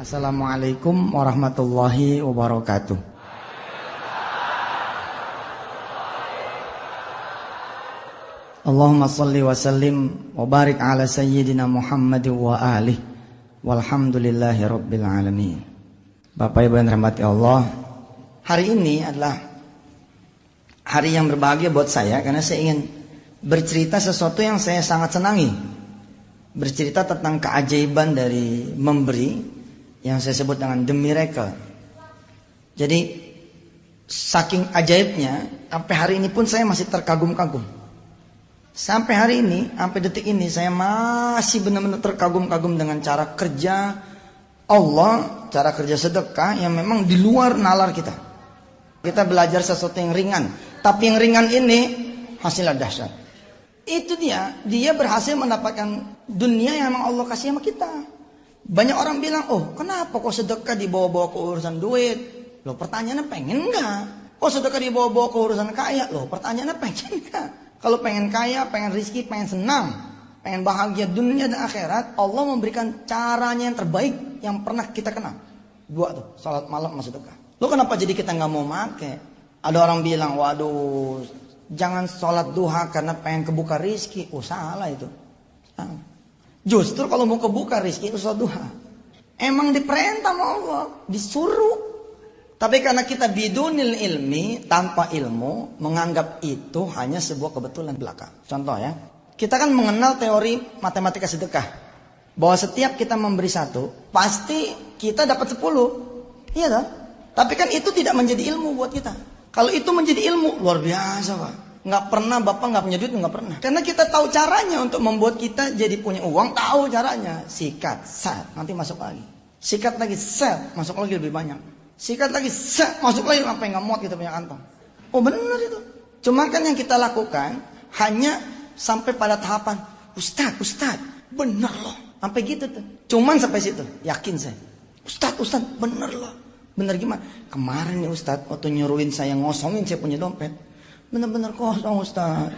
Assalamualaikum warahmatullahi wabarakatuh. Allahumma salli wa sallim wa barik ala sayyidina Muhammad wa alihi walhamdulillahi rabbil alamin. Bapak Ibu yang dirahmati Allah, hari ini adalah hari yang berbahagia buat saya karena saya ingin bercerita sesuatu yang saya sangat senangi. Bercerita tentang keajaiban dari memberi yang saya sebut dengan the miracle. Jadi saking ajaibnya sampai hari ini pun saya masih terkagum-kagum. Sampai hari ini, sampai detik ini saya masih benar-benar terkagum-kagum dengan cara kerja Allah, cara kerja sedekah yang memang di luar nalar kita. Kita belajar sesuatu yang ringan, tapi yang ringan ini hasilnya dahsyat. Itu dia berhasil mendapatkan dunia yang memang Allah kasih sama kita. Banyak orang bilang, oh kenapa kok sedekah dibawa-bawa ke urusan duit? Loh pertanyaannya pengen enggak? Kok sedekah dibawa-bawa ke urusan kaya? Loh pertanyaannya pengen enggak? Kalau pengen kaya, pengen rezeki, pengen senang, pengen bahagia dunia dan akhirat, Allah memberikan caranya yang terbaik yang pernah kita kenal. Dua tuh, salat malam sama sedekah. Loh kenapa jadi kita nggak mau make? Ada orang bilang, waduh jangan sholat duha karena pengen kebuka rezeki. Oh salah itu. Justru kalau mau kebuka rezeki itu sholat duha. Emang diperintah sama Allah, disuruh. Tapi karena kita bidunil ilmi, tanpa ilmu, menganggap itu hanya sebuah kebetulan belaka. Contoh ya, kita kan mengenal teori matematika sedekah, bahwa setiap kita memberi satu, pasti kita dapat 10. Iya toh? Tapi kan itu tidak menjadi ilmu buat kita. Kalau itu menjadi ilmu, luar biasa Pak. Nggak pernah Bapak nggak punya duit, nggak pernah. Karena kita tahu caranya untuk membuat kita jadi punya uang, tahu caranya. Sikat, set, nanti masuk lagi. Sikat lagi, set, masuk lagi lebih banyak. Sikat lagi, set, masuk lagi, sampai nggak muat kita punya kantong. Oh benar itu. Cuma kan yang kita lakukan hanya sampai pada tahapan Ustadz, benar loh. Sampai gitu tuh. Cuman sampai situ, yakin saya. Ustadz, benar loh. Benar gimana? Kemarin nih Ustadz, waktu nyuruhin saya ngosongin saya punya dompet, benar-benar kosong Ustaz.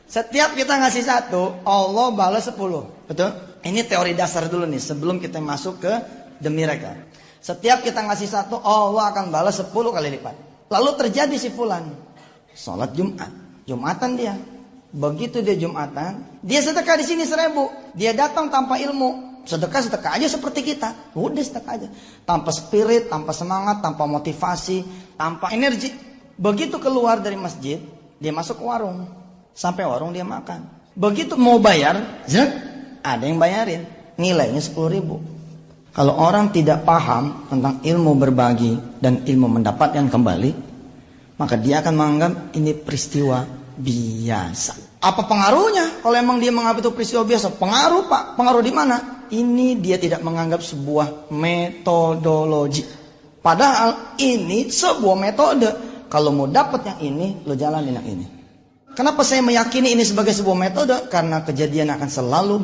Setiap kita ngasih satu, Allah balas 10. Betul? Ini teori dasar dulu nih sebelum kita masuk ke the miracle. Setiap kita ngasih satu, Allah akan balas 10 kali lipat. Lalu terjadi si fulan sholat Jumat, Jumatan dia. Begitu dia Jumatan, dia sedekah di sini 1000. Dia datang tanpa ilmu. Sedekah aja seperti kita. Udah sedekah aja. Tanpa spirit, tanpa semangat, tanpa motivasi, tanpa energi. Begitu keluar dari masjid, dia masuk ke warung. Sampai warung dia makan. Begitu mau bayar, ada yang bayarin. Nilainya 10.000. Kalau orang tidak paham tentang ilmu berbagi dan ilmu mendapatkan kembali, maka dia akan menganggap ini peristiwa biasa. Apa pengaruhnya? Kalau emang dia menganggap itu peristiwa biasa, pengaruh Pak. Pengaruh di mana? Ini dia tidak menganggap sebuah metodologi. Padahal ini sebuah metode. Kalau mau dapat yang ini, lo jalanin yang ini. Kenapa saya meyakini ini sebagai sebuah metode? Karena kejadian akan selalu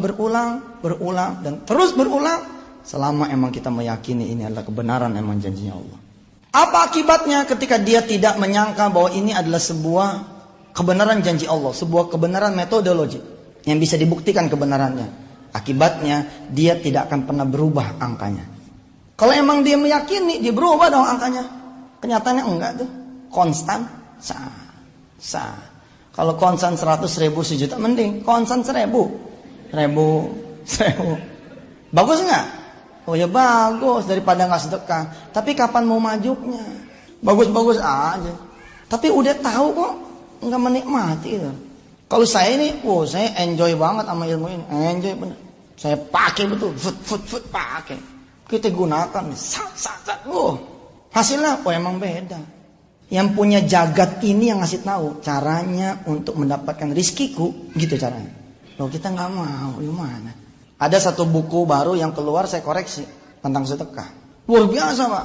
berulang, dan terus berulang. Selama emang kita meyakini ini adalah kebenaran emang janjinya Allah. Apa akibatnya ketika dia tidak menyangka bahwa ini adalah sebuah kebenaran janji Allah, sebuah kebenaran metodologi yang bisa dibuktikan kebenarannya? Akibatnya dia tidak akan pernah berubah angkanya. Kalau emang dia meyakini, dia berubah dong angkanya. Kenyataannya enggak tuh. Konstan. Kalau konstan 100.000 sejuta mending. Konstan 1.000. Bagus enggak? Oh ya bagus, daripada enggak sedekah. Tapi kapan mau majunya? Bagus-bagus aja. Tapi udah tahu kok enggak menikmati itu. Kalau saya ini, saya enjoy banget sama ilmu ini. Enjoy bener. Saya pakai betul, pakai. Kita gunakan, hasilnya, emang beda. Yang punya jagat ini yang ngasih tahu caranya untuk mendapatkan rizkiku, gitu caranya. Loh kita nggak mau, gimana? Ada satu buku baru yang keluar, saya koreksi tentang sedekah. Luar biasa Pak.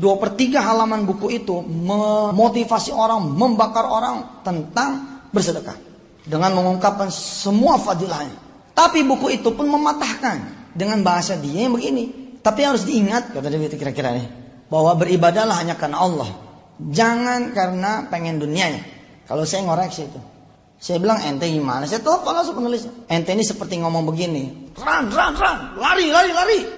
2/3 halaman buku itu memotivasi orang, membakar orang tentang bersedekah dengan mengungkapkan semua fadilahnya. Tapi buku itu pun mematahkan dengan bahasa dia yang begini. Tapi harus diingat, kata dia kira-kira nih, bahwa beribadahlah hanya karena Allah. Jangan karena pengen dunianya. Kalau saya ngoreksi itu. Saya bilang, ente gimana? Saya telepon langsung penulis. Ente ini seperti ngomong begini. Run, lari.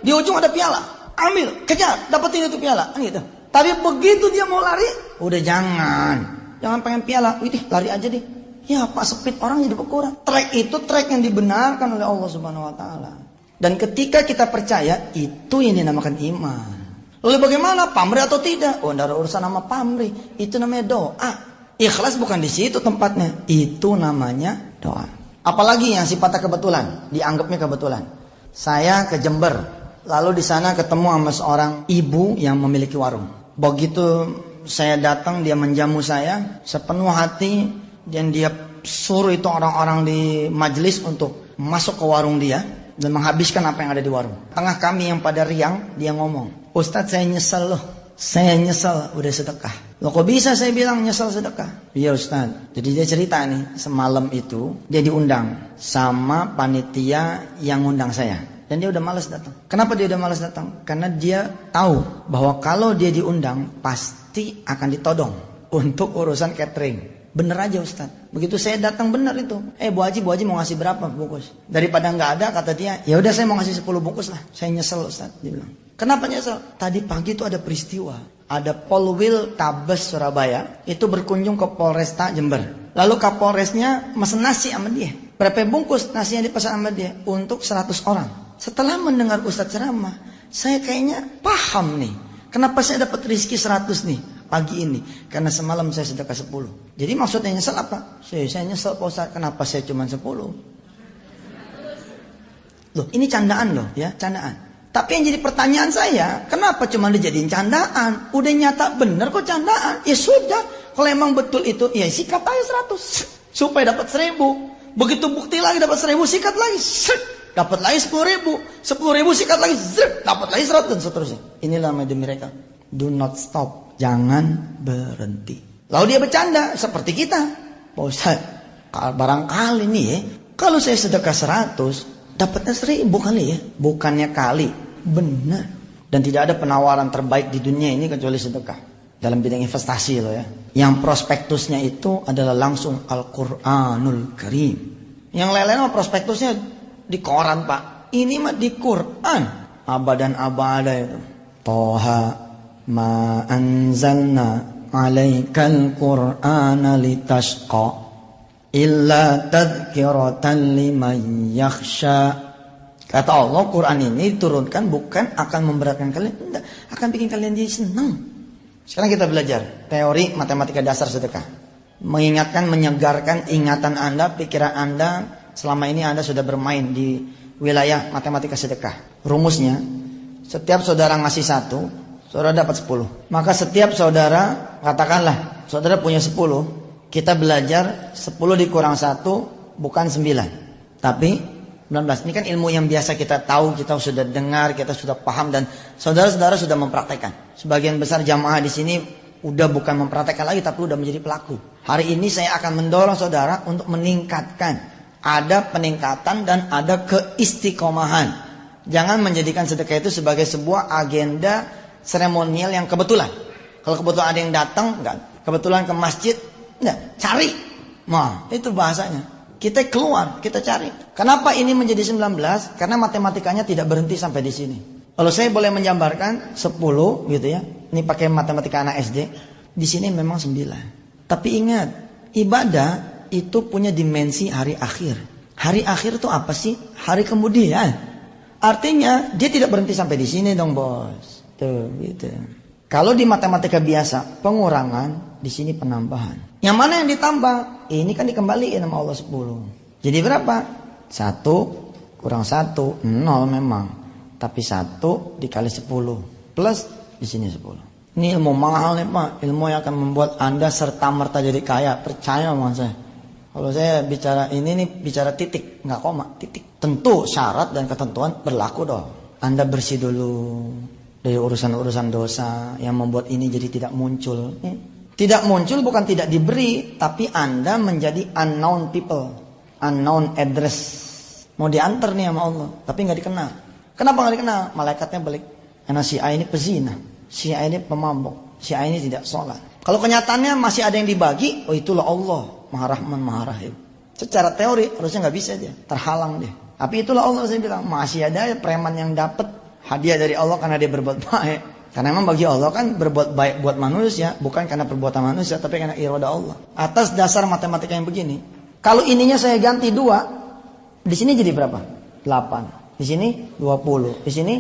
Di ujung ada piala. Ambil, kejar, dapetin itu piala. Kan gitu. Tapi begitu dia mau lari, udah jangan pengen piala. Wih, lari aja deh. Ya Pak, speed orang jadi berkurang. Track itu track yang dibenarkan oleh Allah Subhanahu Wa Taala. Dan ketika kita percaya, itu yang dinamakan iman. Lalu bagaimana? Pamrih atau tidak? Oh, tidak ada urusan sama pamrih. Itu namanya doa. Ikhlas bukan di situ tempatnya. Itu namanya doa. Apalagi yang sifatnya kebetulan, dianggapnya kebetulan. Saya ke Jember, lalu di sana ketemu sama seorang ibu yang memiliki warung. Begitu saya datang, dia menjamu saya sepenuh hati, dan dia suruh itu orang-orang di majelis untuk masuk ke warung dia dan menghabiskan apa yang ada di warung. Tengah kami yang pada riang, dia ngomong, Ustadz, saya nyesel loh. Saya nyesel udah sedekah. Loh kok bisa saya bilang nyesel sedekah? Iya Ustadz. Jadi dia cerita nih, semalam itu dia diundang sama panitia yang ngundang saya. Dan dia udah malas datang. Kenapa dia udah malas datang? Karena dia tahu bahwa kalau dia diundang pasti akan ditodong untuk urusan catering. Bener aja Ustadz. Begitu saya datang bener itu. Bu Haji mau ngasih berapa bungkus? Daripada nggak ada, kata dia, ya udah saya mau ngasih 10 bungkus lah. Saya nyesel Ustadz, dia bilang. Kenapa nyesel? Tadi pagi itu ada peristiwa. Ada Polwil Tabes Surabaya itu berkunjung ke Polresta Jember. Lalu Kapolresnya mesen nasi sama dia. Berapa bungkus nasinya dipesan sama dia? Untuk 100 orang. Setelah mendengar Ustadz ceramah, saya kayaknya paham nih. Kenapa saya dapat rezeki 100 nih pagi ini? Karena semalam saya sedekah 10. Jadi maksudnya nyesel apa? Saya nyesel Pak Ustadz, kenapa saya cuma 10? Loh, ini candaan loh ya, candaan. Tapi yang jadi pertanyaan saya, kenapa cuma dijadiin candaan? Udah nyata bener kok candaan. Ya sudah, kalau emang betul itu, ya sikat aja 100. Supaya dapat 1000. Begitu bukti lagi dapat 1000, sikat lagi. Dapat lagi 10.000. 10.000 sikat lagi. Dapat lagi 100 dan seterusnya. Inilah namanya miracle. Do not stop. Jangan berhenti. Lalu dia bercanda, seperti kita. Pak Ustadz, barangkali nih ya, kalau saya sedekah 100, dapatnya 1000 kali ya. Bukannya kali. Benar. Dan tidak ada penawaran terbaik di dunia ini kecuali sedekah. Dalam bidang investasi loh ya. Yang prospektusnya itu adalah langsung Al-Quranul Karim. Yang lain-lain mah prospektusnya di koran Pak. Ini mah di Quran. Abadan abada itu. Toha ma anzalna alaikal Qur'ana litashqa illa tadhkiratan liman yakhsha. Kata Allah, Quran ini diturunkan bukan akan memberatkan kalian, enggak, akan bikin kalian jadi senang. Sekarang kita belajar teori matematika dasar sedekah. Mengingatkan, menyegarkan ingatan Anda, pikiran Anda. Selama ini Anda sudah bermain di wilayah matematika sedekah. Rumusnya, setiap saudara ngasih 1, saudara dapat 10. Maka setiap saudara, katakanlah saudara punya 10, kita belajar 10 dikurang 1 bukan 9, tapi 19. Ini kan ilmu yang biasa kita tahu, kita sudah dengar, kita sudah paham, dan saudara-saudara sudah mempraktekkan. Sebagian besar jamaah di sini udah bukan mempraktekkan lagi, tapi udah menjadi pelaku. Hari ini saya akan mendorong saudara untuk meningkatkan. Ada peningkatan dan ada keistiqomahan. Jangan menjadikan sedekah itu sebagai sebuah agenda seremonial yang kebetulan. Kalau kebetulan ada yang datang, enggak. Kebetulan ke masjid, enggak. Cari. Nah, itu bahasanya. Kita keluar, kita cari. Kenapa ini menjadi 19? Karena matematikanya tidak berhenti sampai di sini. Kalau saya boleh menjambarkan 10 gitu ya. Ini pakai matematika anak SD. Di sini memang 9. Tapi ingat, ibadah itu punya dimensi hari akhir. Hari akhir itu apa sih? Hari kemudian. Artinya dia tidak berhenti sampai di sini dong, Bos. Tuh, gitu. Kalau di matematika biasa, pengurangan, di sini penambahan. Yang mana yang ditambah? Ini kan dikembalikan sama Allah 10. Jadi berapa? 1 kurang 1, 0 memang. Tapi 1 dikali 10. Plus di sini 10. Ini ilmu mahal nih Pak. Ilmu yang akan membuat Anda serta-merta jadi kaya. Percaya sama saya. Kalau saya bicara ini nih, bicara titik. Nggak koma, titik. Tentu syarat dan ketentuan berlaku dong. Anda bersih dulu dari urusan-urusan dosa yang membuat ini jadi tidak muncul. Tidak muncul bukan tidak diberi, tapi Anda menjadi unknown people, unknown address. Mau diantar nih sama Allah, tapi nggak dikenal. Kenapa nggak dikenal? Malaikatnya balik. Karena si A ini pezina, si A ini pemabuk, si A ini tidak sholat. Kalau kenyataannya masih ada yang dibagi, oh itulah Allah, Maha Rahman, Maha Rahim. Secara teori harusnya nggak bisa dia, terhalang dia. Tapi itulah Allah, saya bilang masih ada ya preman yang dapat hadiah dari Allah karena dia berbuat baik. Karena memang bagi Allah kan berbuat baik buat manusia bukan karena perbuatan manusia, tapi karena irada Allah. Atas dasar matematika yang begini, kalau ininya saya ganti 2, di sini jadi berapa? 8. Di sini 20. Di sini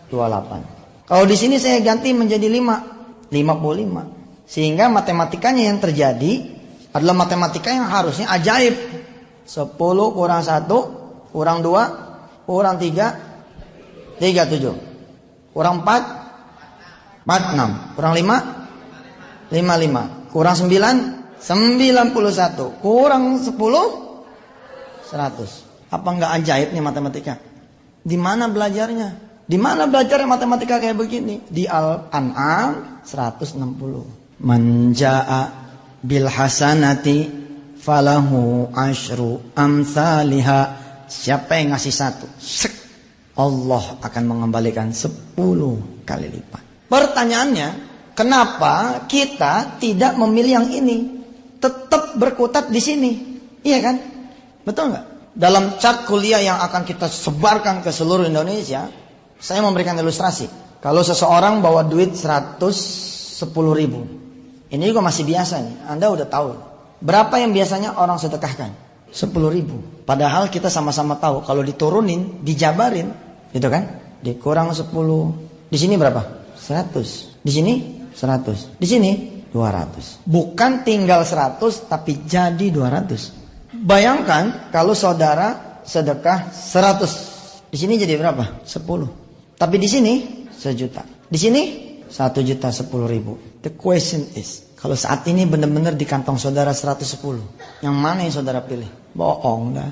28. Kalau di sini saya ganti menjadi 5, 55. Sehingga matematikanya yang terjadi adalah matematika yang harusnya ajaib. 10 kurang 1 kurang 2 kurang 3 37. Kurang 4 46. Kurang 5 55. Kurang 9 91. Kurang 10 100. Apa enggak ajaib nih matematika? Di mana belajarnya? Di mana belajarnya matematika kayak begini? Di Al-An'am 160. Man jaa bil hasanati falahu asyru amsalihha. Siapa yang ngasih 1, Allah akan mengembalikan 10 kali lipat. Pertanyaannya, kenapa kita tidak memilih yang ini? Tetap berkutat di sini. Iya kan? Betul nggak? Dalam chat kuliah yang akan kita sebarkan ke seluruh Indonesia, saya memberikan ilustrasi. Kalau seseorang bawa duit 110 ribu, ini juga masih biasa nih. Anda udah tahu. Berapa yang biasanya orang sedekahkan? 10 ribu. Padahal kita sama-sama tahu kalau diturunin, dijabarin, gitu kan? Dikurang 10. Di sini berapa? 100. Di sini 100. Di sini 200. Bukan tinggal 100 tapi jadi 200. Bayangkan kalau saudara sedekah 100. Di sini jadi berapa? 10. Tapi di sini 1 juta. Di sini 1.010.000. The question is, kalau saat ini benar-benar di kantong saudara 110, yang mana yang saudara pilih? Bohong dah.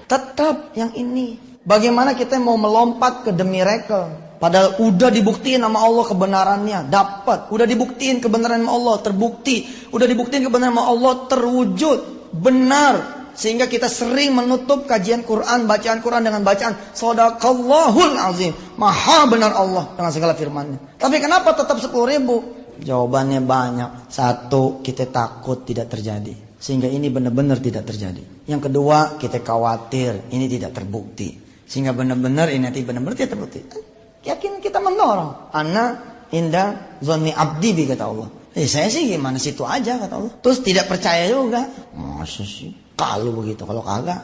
Tetap yang ini. Bagaimana kita mau melompat ke the miracle? Padahal udah dibuktiin sama Allah kebenarannya, dapat. Udah dibuktiin kebenaran sama Allah, terbukti. Udah dibuktiin kebenaran sama Allah, terwujud, benar. Sehingga kita sering menutup kajian Quran, bacaan Quran dengan bacaan Shadaqallahul Azim. Maha benar Allah dengan segala firman-Nya. Tapi kenapa tetap 10 ribu? Jawabannya banyak. 1, kita takut tidak terjadi. Sehingga ini benar-benar tidak terjadi. Yang kedua, kita khawatir ini tidak terbukti. Sehingga benar-benar ini nanti benar-benar tidak terbukti. Yakin kita mendorong. Ana inda zonni abdi bi, kata Allah. Saya sih gimana situ aja, kata Allah. Terus tidak percaya juga. Masa sih? Kalau begitu, kalau kagak.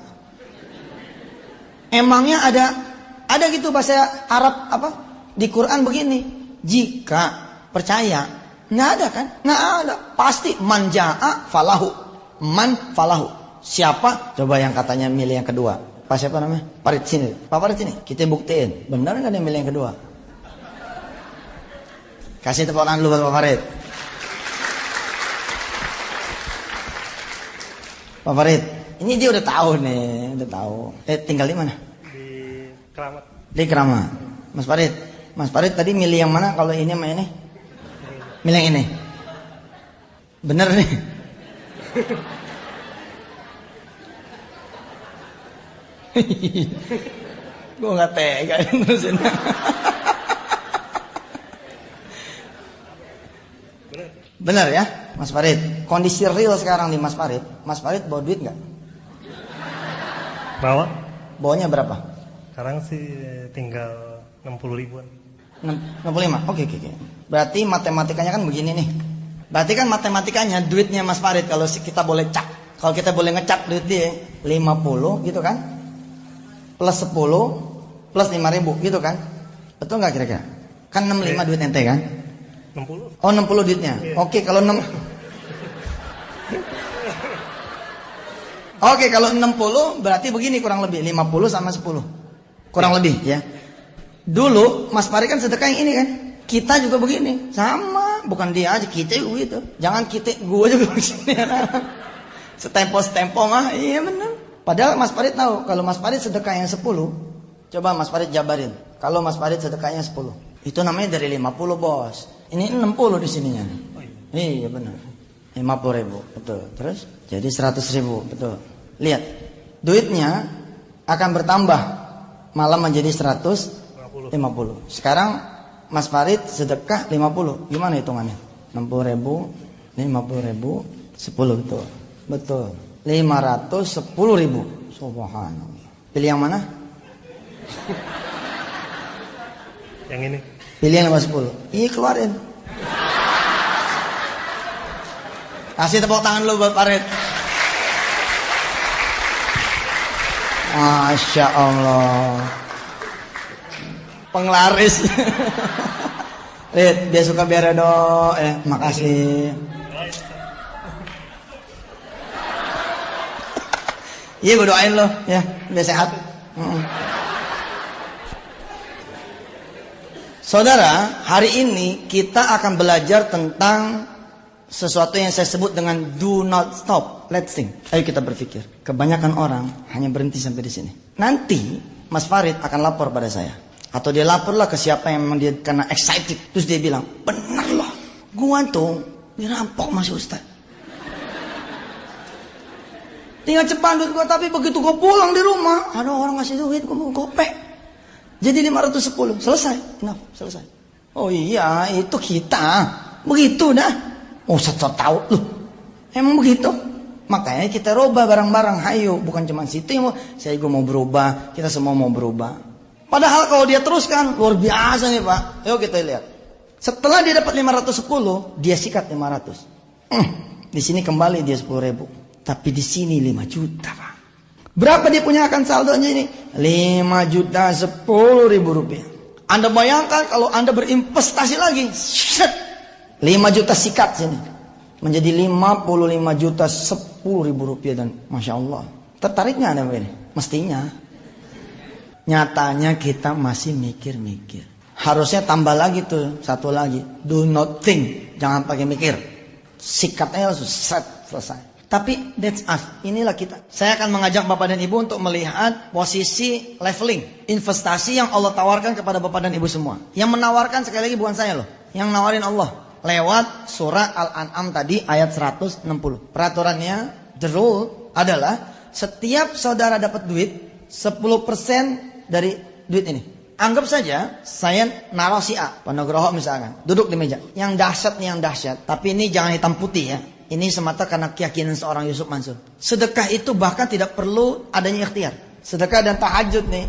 Emangnya ada gitu bahasa Arab apa? Di Quran begini. Jika percaya, nggak ada kan? Nggak ada. Pasti man jaa falahu. Man falahu. Siapa? Coba yang katanya milih yang kedua. Pak siapa namanya? Farid sini. Pak Farid sini. Kita buktiin. Benar nggak ada yang milih yang kedua? Kasih tepuk tangan dulu buat Pak Farid. Pak Farid, ini dia udah tahu nih, udah tahu. Tinggal di mana? Di Keramat. Di Keramat. Mas Farid tadi milih yang mana kalau ini sama ini? Milih yang ini. Bener nih. Gue nggak tega terusin. Bener ya, Mas Farid. Kondisi real sekarang nih Mas Farid. Mas Farid bawa duit nggak? Bawa? Bawanya berapa? Sekarang sih tinggal 60 ribuan. 65. Oke. Berarti matematikanya kan begini nih. Berarti kan matematikanya duitnya Mas Farid kalau kita boleh cap. Kalau kita boleh ngecap duit dia 50 gitu kan? Plus 10 plus 5.000 gitu kan? Betul nggak kira-kira? Kan 65 duit ente kan? 60? Oh 60 duitnya. Iya. Oke kalau 6. Oke kalau 60 berarti begini kurang lebih 50 sama 10. Kurang lebih ya. Dulu Mas Farid kan sedekah yang ini kan. Kita juga begini. Sama, bukan dia aja, kita juga gitu. Jangan kita, gua juga begini. Setempo mah iya benar. Padahal Mas Farid tahu kalau Mas Farid sedekahnya 10. Coba Mas Farid jabarin. Kalau Mas Farid sedekahnya 10. Itu namanya dari 50, Bos. Ini 60 di sininya. Iya benar. 50.000, betul. Terus jadi 100.000, betul. Lihat, duitnya akan bertambah malah menjadi 150. Sekarang Mas Farid sedekah 50. Gimana hitungannya? 60.000, 50.000, 10 betul. Betul. 510.000. Subhanallah. Pilih yang mana? Yang ini. Pilih yang 510. Iya, keluarin. Kasih tepuk tangan dulu buat Farid. Masya Allah. Penglaris. Rid, dia suka beredo. Makasih. Iya, gue doain lo ya, biar sehat. Saudara, hari ini kita akan belajar tentang sesuatu yang saya sebut dengan do not stop, let's think. Ayo kita berpikir. Kebanyakan orang hanya berhenti sampai di sini. Nanti Mas Farid akan lapor pada saya, atau dia laporlah ke siapa yang memang dia karena excited. Terus dia bilang, benar loh, gua tuh dirampok masih Ustaz. Tinggal cepat duit gua, tapi begitu gua pulang di rumah, ada orang ngasih duit, gua mau gopek. Jadi 510, selesai. Enough, selesai. Oh iya, itu kita. Begitu dah. Ustaz tahu loh. Emang begitu. Makanya kita rubah barang-barang. Hayo, bukan cuma situ yang mau. Saya juga mau berubah, kita semua mau berubah. Padahal kalau dia teruskan, luar biasa nih Pak. Yuk kita lihat. Setelah dia dapat 510, dia sikat 500. Di sini kembali dia 10.000. Tapi di sini 5 juta Pak. Berapa dia punya akan saldonya ini? 5.010.000 rupiah. Anda bayangkan kalau Anda berinvestasi lagi, 5 juta sikat sini, menjadi 55 juta 10.000 rupiah. Dan Masya Allah, tertariknya Anda ini? Mestinya. Nyatanya kita masih mikir-mikir. Harusnya tambah lagi tuh, satu lagi, do not think, jangan pakai mikir, sikatnya langsung selesai. Tapi that's us, inilah kita. Saya akan mengajak Bapak dan Ibu untuk melihat posisi leveling investasi yang Allah tawarkan kepada Bapak dan Ibu semua. Yang menawarkan sekali lagi bukan saya loh, yang nawarin Allah lewat surah Al-An'am tadi ayat 160. Peraturannya, the rule adalah setiap saudara dapat duit 10% dari duit ini. Anggap saja saya naruh si A, Pak Nugroho misalkan, duduk di meja. Yang dahsyat nih, yang dahsyat. Tapi ini jangan hitam putih ya. Ini semata karena keyakinan seorang Yusuf Mansur. Sedekah itu bahkan tidak perlu adanya ikhtiar. Sedekah dan tahajud nih.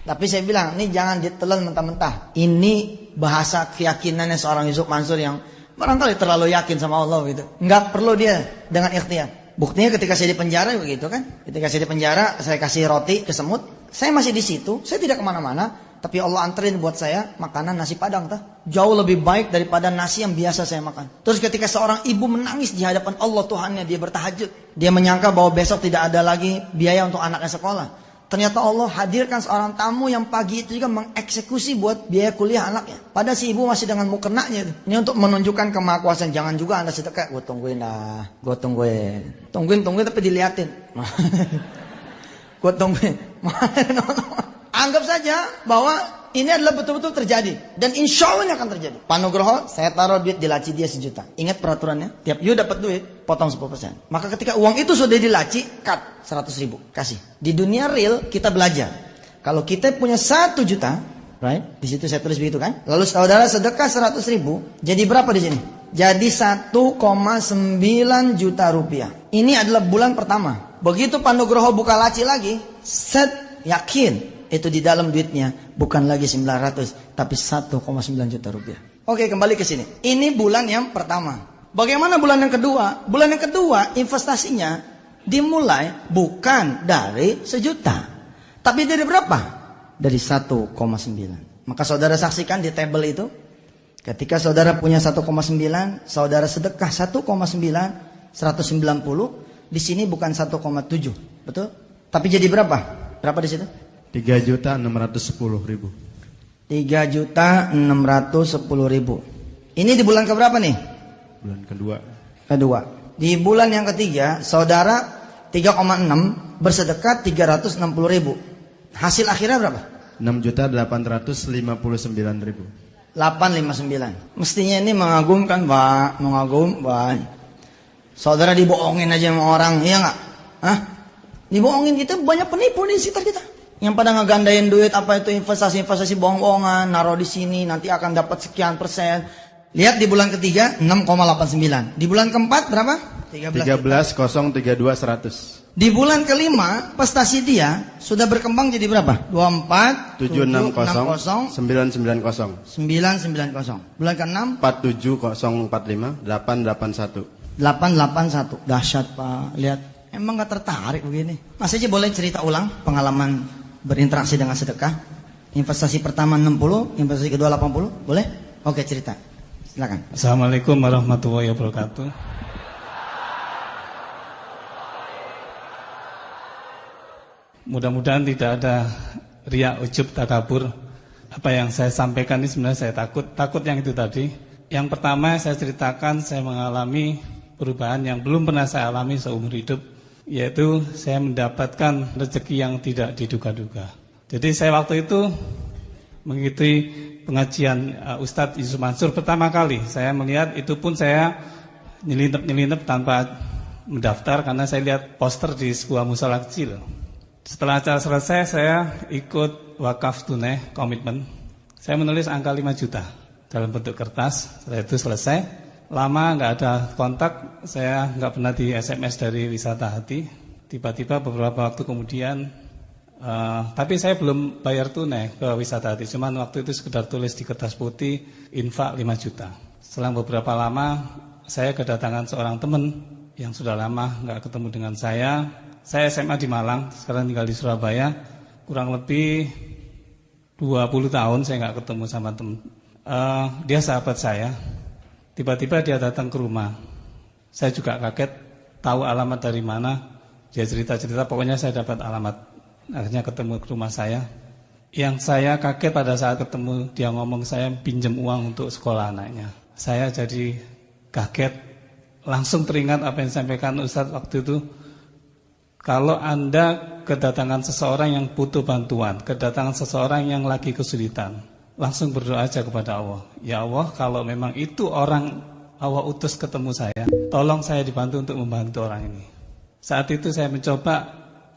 Tapi saya bilang, ini jangan ditelan mentah-mentah. Ini bahasa keyakinannya seorang Yusuf Mansur yang barangkali terlalu yakin sama Allah gitu. Nggak perlu dia dengan ikhtiar. Buktinya ketika saya di penjara begitu kan. Ketika saya di penjara, saya kasih roti ke semut. Saya masih di situ, saya tidak kemana-mana. Tapi Allah anterin buat saya makanan nasi padang jauh lebih baik daripada nasi yang biasa saya makan. Terus ketika seorang ibu menangis di hadapan Allah Tuhannya, dia bertahajud. Dia menyangka bahwa besok tidak ada lagi biaya untuk anaknya sekolah. Ternyata Allah hadirkan seorang tamu yang pagi itu juga mengeksekusi buat biaya kuliah anaknya. Padahal si ibu masih dengan mukenaknya. Ini untuk menunjukkan kemahakuasaan. Jangan juga Anda sedekah. Gue tungguin dah. Gue tungguin. Tungguin tapi diliatin. Gue tungguin. Anggap saja bahwa ini adalah betul-betul terjadi. Dan insya Allah ini akan terjadi. Pak Nugroho, saya taruh duit di laci dia 1 juta. Ingat peraturannya? Tiap you dapat duit, potong 10%. Maka ketika uang itu sudah di laci, cut 100.000. Kasih. Di dunia real, kita belajar. Kalau kita punya 1 juta, right? Di situ saya tulis begitu kan? Lalu saudara sedekah 100.000, jadi berapa di sini? Jadi 1,9 juta rupiah. Ini adalah bulan pertama. Begitu Pak Nugroho buka laci lagi, set, yakin. Itu di dalam duitnya bukan lagi 900 tapi 1,9 juta rupiah. Oke, kembali ke sini. Ini bulan yang pertama. Bagaimana bulan yang kedua? Bulan yang kedua investasinya dimulai bukan dari 1 juta, tapi dari berapa? Dari 1,9. Maka saudara saksikan di tabel itu. Ketika saudara punya 1,9, saudara sedekah 1,9, 190. Di sini bukan 1,7, betul? Tapi jadi berapa? Berapa di situ? 3.610.000. 3.610.000. Ini di bulan keberapa nih? Bulan kedua. Di bulan yang ketiga, saudara 3,6 bersedekah 360.000. Hasil akhirnya berapa? 6.859.000. 859. Mestinya ini mengagumkan, Pak. Pak. Saudara dibohongin aja sama orang, iya nggak? Hah? Dibohongin kita, banyak penipu di sekitar kita. Yang pada ngegandain duit apa itu investasi bohong-bohongan, naruh di sini nanti akan dapat sekian persen. Lihat di bulan ketiga 6,89. Di bulan keempat berapa? 13.032.100. Di bulan kelima, prestasi dia sudah berkembang jadi berapa? 24, 760, 990, 990. Bulan ke-6, 47045, 881. 881. Dahsyat Pak, lihat. Emang gak tertarik begini? Mas aja boleh cerita ulang pengalaman berinteraksi dengan sedekah. Investasi pertama 60, investasi kedua 80, boleh? Oke, cerita. Silakan. Assalamualaikum warahmatullahi wabarakatuh. Mudah-mudahan tidak ada riak, ujub, takabur. Apa yang saya sampaikan ini sebenarnya saya takut yang itu tadi. Yang pertama saya ceritakan saya mengalami perubahan yang belum pernah saya alami seumur hidup, yaitu saya mendapatkan rezeki yang tidak diduga-duga. Jadi saya waktu itu mengikuti pengajian Ustadz Yusuf Mansur pertama kali. Saya melihat itu pun saya nyelinap tanpa mendaftar karena saya lihat poster di sebuah musala kecil. Setelah acara selesai saya ikut wakaf tunai komitmen. Saya menulis angka 5 juta dalam bentuk kertas. Setelah itu selesai. Lama nggak ada kontak, saya nggak pernah di SMS dari Wisata Hati. Tiba-tiba beberapa waktu kemudian, tapi saya belum bayar tunai ke Wisata Hati. Cuman waktu itu sekedar tulis di kertas putih, infak 5 juta. Selang beberapa lama, saya kedatangan seorang teman yang sudah lama nggak ketemu dengan saya. Saya SMA di Malang, sekarang tinggal di Surabaya. Kurang lebih 20 tahun saya nggak ketemu sama teman. Dia sahabat saya. Tiba-tiba dia datang ke rumah. Saya juga kaget, tahu alamat dari mana. Dia cerita-cerita, pokoknya saya dapat alamat. Akhirnya ketemu ke rumah saya. Yang saya kaget pada saat ketemu, dia ngomong saya pinjam uang untuk sekolah anaknya. Saya jadi kaget, langsung teringat apa yang disampaikan Ustadz waktu itu. Kalau Anda kedatangan seseorang yang butuh bantuan, kedatangan seseorang yang lagi kesulitan, langsung berdoa aja kepada Allah. Ya Allah, kalau memang itu orang Allah utus ketemu saya, tolong saya dibantu untuk membantu orang ini. Saat itu saya mencoba,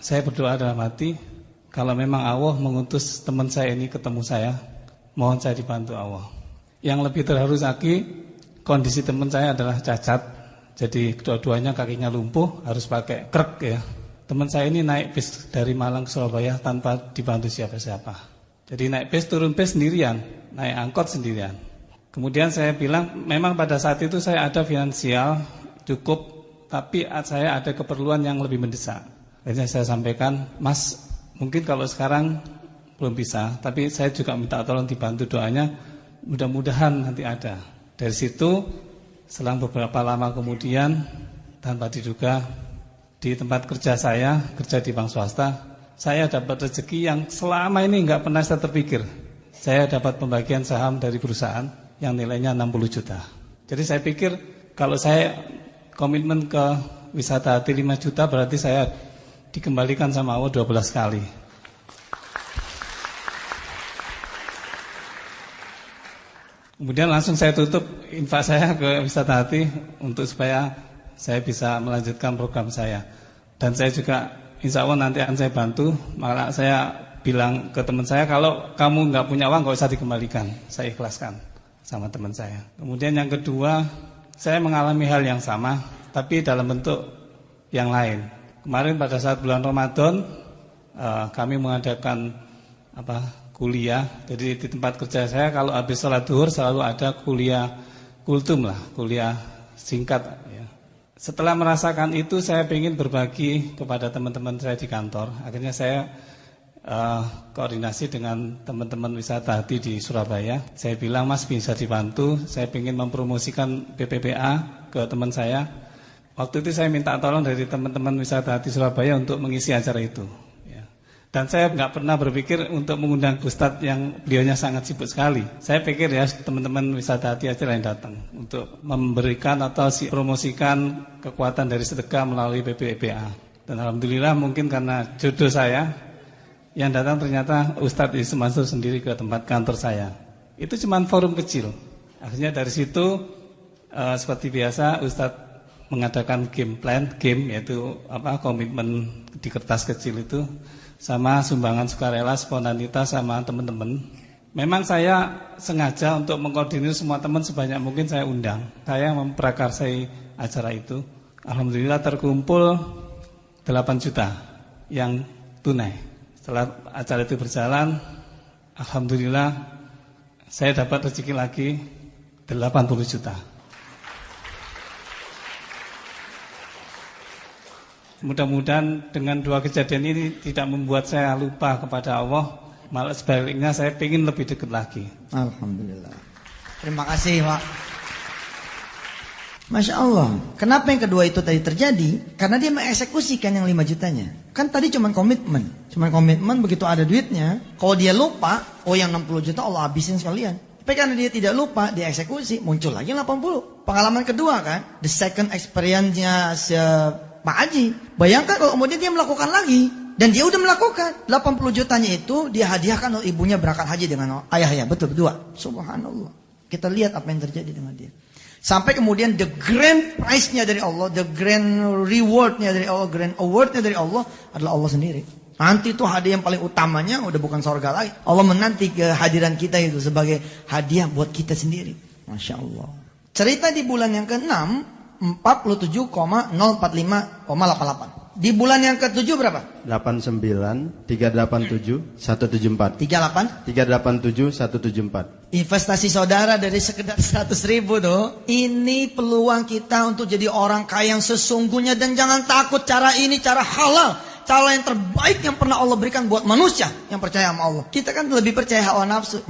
saya berdoa dalam hati, kalau memang Allah mengutus teman saya ini ketemu saya, mohon saya dibantu Allah. Yang lebih terharu lagi, kondisi teman saya adalah cacat, jadi kedua-duanya kakinya lumpuh, harus pakai krek ya. Teman saya ini naik bis dari Malang ke Surabaya tanpa dibantu siapa-siapa. Jadi naik bis, turun bis sendirian, naik angkot sendirian. Kemudian saya bilang, memang pada saat itu saya ada finansial cukup, tapi saya ada keperluan yang lebih mendesak. Akhirnya saya sampaikan, Mas, mungkin kalau sekarang belum bisa, tapi saya juga minta tolong dibantu doanya, mudah-mudahan nanti ada. Dari situ, selang beberapa lama kemudian, tanpa diduga, di tempat kerja saya, kerja di bank swasta, saya dapat rezeki yang selama ini nggak pernah saya terpikir. Saya dapat pembagian saham dari perusahaan yang nilainya 60 juta. Jadi saya pikir kalau saya komitmen ke Wisata Hati 5 juta, berarti saya dikembalikan sama Allah 12 kali. Kemudian langsung saya tutup infak saya ke Wisata Hati untuk supaya saya bisa melanjutkan program saya. Dan saya juga insya Allah nanti akan saya bantu. Malah saya bilang ke teman saya, kalau kamu nggak punya uang nggak usah dikembalikan, saya ikhlaskan sama teman saya. Kemudian yang kedua, saya mengalami hal yang sama, tapi dalam bentuk yang lain. Kemarin pada saat bulan Ramadan, kami mengadakan kuliah. Jadi di tempat kerja saya kalau habis sholat zuhur selalu ada kuliah kultum lah, kuliah singkat ya. Setelah merasakan itu, saya ingin berbagi kepada teman-teman saya di kantor. Akhirnya saya koordinasi dengan teman-teman Wisata Hati di Surabaya. Saya bilang, Mas bisa dibantu, saya ingin mempromosikan BPPA ke teman saya. Waktu itu saya minta tolong dari teman-teman Wisata Hati Surabaya untuk mengisi acara itu. Dan saya nggak pernah berpikir untuk mengundang Ustadz yang beliaunya sangat sibuk sekali. Saya pikir ya teman-teman Wisata Hati aja yang datang untuk memberikan atau promosikan kekuatan dari sedekah melalui BPPA. Dan alhamdulillah mungkin karena jodoh saya, yang datang ternyata Ustadz Yusuf Mansur sendiri ke tempat kantor saya. Itu cuma forum kecil. Akhirnya dari situ seperti biasa Ustadz mengadakan game plan, yaitu komitmen di kertas kecil itu. Sama sumbangan sukarela, spontanitas sama teman-teman. Memang saya sengaja untuk mengkoordinir semua teman sebanyak mungkin saya undang. Saya memprakarsai acara itu. Alhamdulillah terkumpul 8 juta yang tunai. Setelah acara itu berjalan, alhamdulillah saya dapat rezeki lagi 80 juta. Mudah-mudahan dengan 2 kejadian ini tidak membuat saya lupa kepada Allah, malah sebaliknya saya ingin lebih dekat lagi. Alhamdulillah. Terima kasih, Pak. Masya Allah. Kenapa yang kedua itu tadi terjadi? Karena dia mengeksekusikan yang 5 jutanya. Kan tadi cuma komitmen. Cuma komitmen, begitu ada duitnya. Kalau dia lupa, oh yang 60 juta Allah habisin sekalian. Tapi karena dia tidak lupa, dia eksekusi, muncul lagi 80. Pengalaman kedua kan, the second experience-nya Pak Haji. Bayangkan kalau kemudian dia melakukan lagi. Dan dia udah melakukan 80 jutanya itu dia hadiahkan oleh ibunya berangkat haji dengan ayahnya. Betul, berdua. Subhanallah. Kita lihat apa yang terjadi dengan dia. Sampai kemudian the grand prize-nya dari Allah, the grand reward-nya dari Allah, grand award-nya dari Allah adalah Allah sendiri. Nanti itu hadiah yang paling utamanya udah bukan surga lagi. Allah menanti kehadiran kita itu sebagai hadiah buat kita sendiri. Masya Allah. Cerita di bulan yang ke-6, 47,045,88. Di bulan yang ke-7 berapa? 89 387 174. 38 387 174. Investasi saudara dari sekedar 100 ribu tuh. Ini peluang kita untuk jadi orang kaya yang sesungguhnya. Dan jangan takut, cara ini cara halal, cara yang terbaik yang pernah Allah berikan buat manusia yang percaya sama Allah. Kita kan lebih percaya hawa nafsu.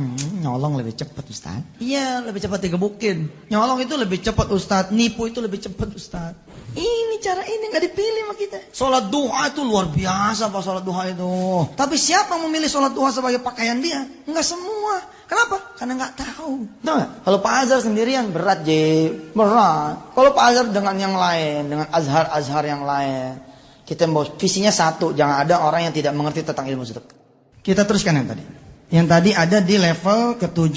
Nyolong lebih cepat Ustaz. Iya, lebih cepat digebukin. Nyolong itu lebih cepat Ustaz. Nipu itu lebih cepat Ustaz. Ini cara ini gak dipilih sama kita. Sholat duha itu luar biasa Pak, sholat duha itu. Tapi siapa yang memilih sholat duha sebagai pakaian dia? Enggak semua. Kenapa? Karena gak tahu. Nah, kalau Pak Azhar sendirian berat berat. Kalau Pak Azhar dengan yang lain, dengan azhar yang lain, kita mau visinya satu. Jangan ada orang yang tidak mengerti tentang ilmu sedekah. Kita teruskan yang tadi. Yang tadi ada di level ke-7,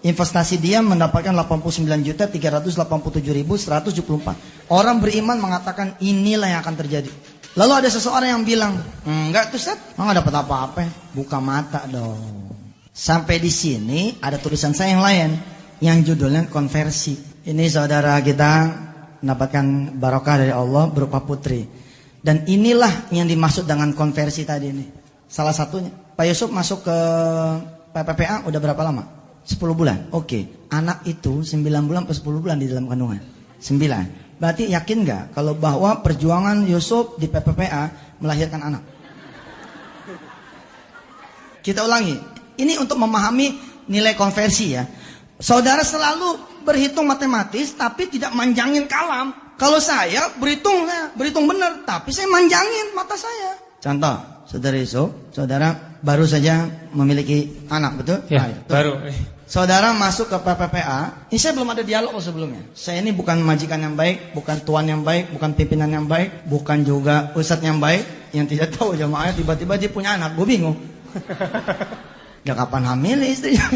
investasi dia mendapatkan 89.387.174. Orang beriman mengatakan inilah yang akan terjadi. Lalu ada seseorang yang bilang, enggak tuh Ustaz, enggak dapat apa-apa. Buka mata dong. Sampai di sini ada tulisan saya yang lain yang judulnya konversi. Ini saudara kita mendapatkan barokah dari Allah berupa putri. Dan inilah yang dimaksud dengan konversi tadi ini. Salah satunya, Pak Yusuf masuk ke PPPA udah berapa lama? 10 bulan. Oke. Anak itu 9 bulan atau 10 bulan di dalam kandungan? 9. Berarti yakin gak kalau bahwa perjuangan Yusuf di PPPA melahirkan anak? Kita ulangi. Ini untuk memahami nilai konversi ya. Saudara selalu berhitung matematis tapi tidak manjangin kalam. Kalau saya berhitung benar, tapi saya manjangin mata saya. Contoh, saudara Yusuf, saudara baru saja memiliki anak, betul? Ya, baru. Saudara masuk ke PPPA, ini saya belum ada dialog sebelumnya. Saya ini bukan majikan yang baik, bukan tuan yang baik, bukan pimpinan yang baik, bukan juga ustadz yang baik, yang tidak tahu jamaahnya tiba-tiba dia punya anak, gue bingung. Ya kapan hamil istrinya?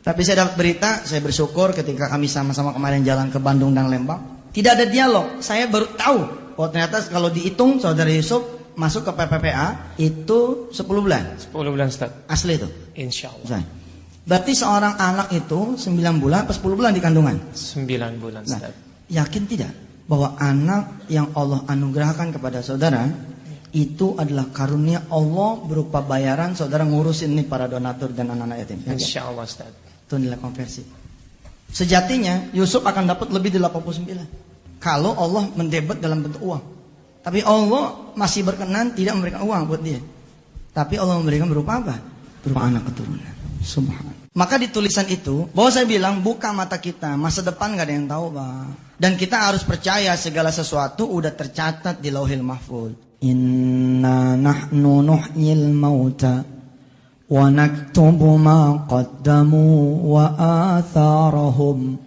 Tapi saya dapat berita, saya bersyukur ketika kami sama-sama kemarin jalan ke Bandung dan Lembang. Tidak ada dialog, saya baru tahu. Oh ternyata kalau dihitung saudara Yusuf masuk ke PPPA itu 10 bulan. 10 bulan Ustaz. Asli itu? Insya Allah. Berarti seorang anak itu 9 bulan atau 10 bulan di kandungan? 9 bulan Ustaz. Nah, yakin tidak bahwa anak yang Allah anugerahkan kepada saudara itu adalah karunia Allah berupa bayaran saudara ngurusin nih para donatur dan anak-anak yatim? Insya Allah Ustaz. Itu nilai konversi. Sejatinya Yusuf akan dapat lebih dari 89 kalau Allah mendebet dalam bentuk uang. Tapi Allah masih berkenan tidak memberikan uang buat dia. Tapi Allah memberikan berupa apa? Berupa anak keturunan. Subhanallah. Maka di tulisan itu bahwa saya bilang buka mata kita, masa depan gak ada yang tahu Pak. Dan kita harus percaya segala sesuatu udah tercatat di Lauhil Mahfuz. Inna nahnu nuhyil mauta wa naktubu ma qaddamu wa atharahum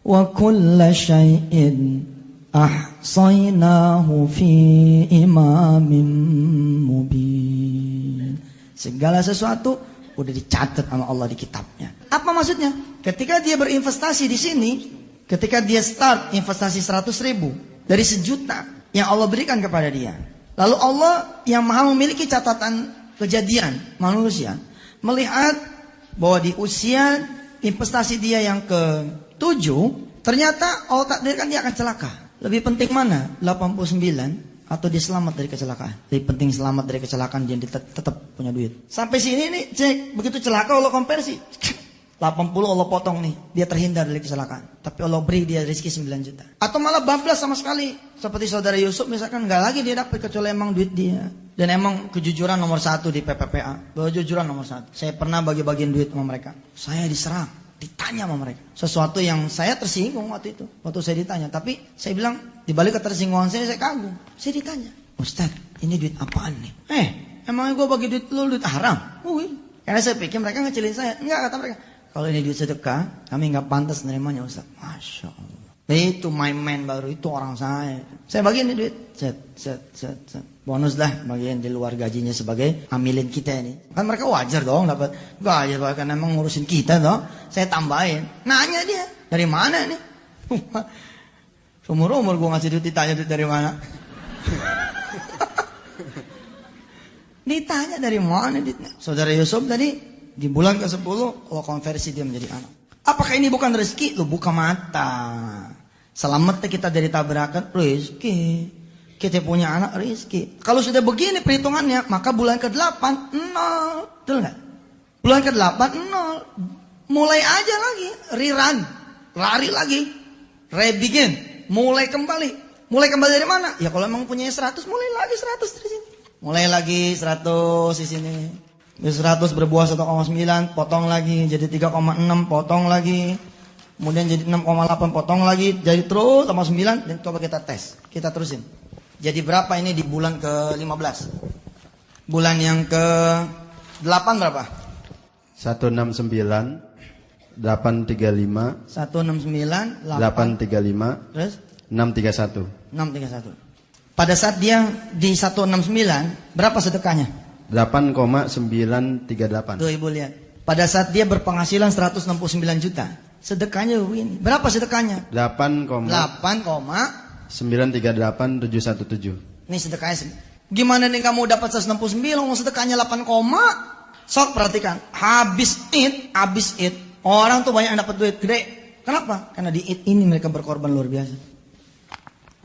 wa kulla syai'in ahsaynahu fi imamin mubin. Segala sesuatu udah dicatat sama Allah di kitabnya. Apa maksudnya? Ketika dia berinvestasi di sini, ketika dia start investasi 100 ribu dari 1 juta yang Allah berikan kepada dia. Lalu Allah yang maha memiliki catatan kejadian manusia melihat bahwa di usia investasi dia yang ke-7 ternyata Allah takdirkan dia akan celaka. Lebih penting mana? 89 atau dia selamat dari kecelakaan? Lebih penting selamat dari kecelakaan, dia tetap punya duit. Sampai sini nih, cek, begitu celaka Allah konversi. 80 Allah potong nih, dia terhindar dari kecelakaan. Tapi Allah beri dia rezeki 9 juta. Atau malah bablas sama sekali. Seperti saudara Yusuf misalkan, nggak lagi dia dapat kecuali emang duit dia. Dan emang kejujuran nomor 1 di PPPA. Kejujuran nomor 1. Saya pernah bagi-bagiin duit sama mereka. Saya diserang, ditanya sama mereka. Sesuatu yang saya tersinggung waktu itu. Waktu saya ditanya. Tapi saya bilang, dibalik ketersinggungan saya kagum. Saya ditanya, Ustaz, ini duit apaan nih? Emangnya gue bagi duit lu duit haram? Karena saya pikir mereka ngecilin saya. Enggak, kata mereka, kalau ini duit sedekah, kami nggak pantas nerimanya Ustaz. Masya Allah. Itu my man baru, itu orang saya. Saya bagiin ini duit. Set. Bonus lah, bagian di luar gajinya sebagai amilin kita ini. Kan mereka wajar dong dapat gaji, kan emang ngurusin kita dong. Saya tambahin. Nanya dia, dari mana nih? Umur gue ngasih duit, ditanya duit dari mana? Ditanya dari mana duitnya? Saudara Yusuf tadi di bulan ke-10 Allah konversi dia menjadi anak. Apakah ini bukan rezeki? Lu buka mata. Selamatnya kita dari tabrakan, rezeki. Kita punya anak, rezeki. Kalau sudah begini perhitungannya, maka bulan ke-8 0. Betul nggak? Bulan ke-8 0. Mulai aja lagi, rerun, lari lagi, rebegin, mulai kembali. Mulai kembali dari mana? Ya kalau emang punya 100, mulai lagi 100 dari sini. Mulai lagi 100 di sini. 100 berbuah 1,9, potong lagi jadi 3,6, potong lagi. Kemudian jadi 6,8, potong lagi, jadi terus sama 9, dan coba kita tes. Kita terusin. Jadi berapa ini di bulan ke-15? Bulan yang ke-8 berapa? 169 835 169 835 terus 631. 631. Pada saat dia di 169, berapa sedekahnya? 8,938. Tuh Ibu lihat. Pada saat dia berpenghasilan 169 juta, sedekahnya ini. Berapa sedekahnya? 8,938717. Ini sedekahnya. Gimana nih kamu dapat 169, mau sedekahnya 8, sok perhatikan. Habis it. Orang tuh banyak yang dapat duit gede. Kenapa? Karena di it ini mereka berkorban luar biasa.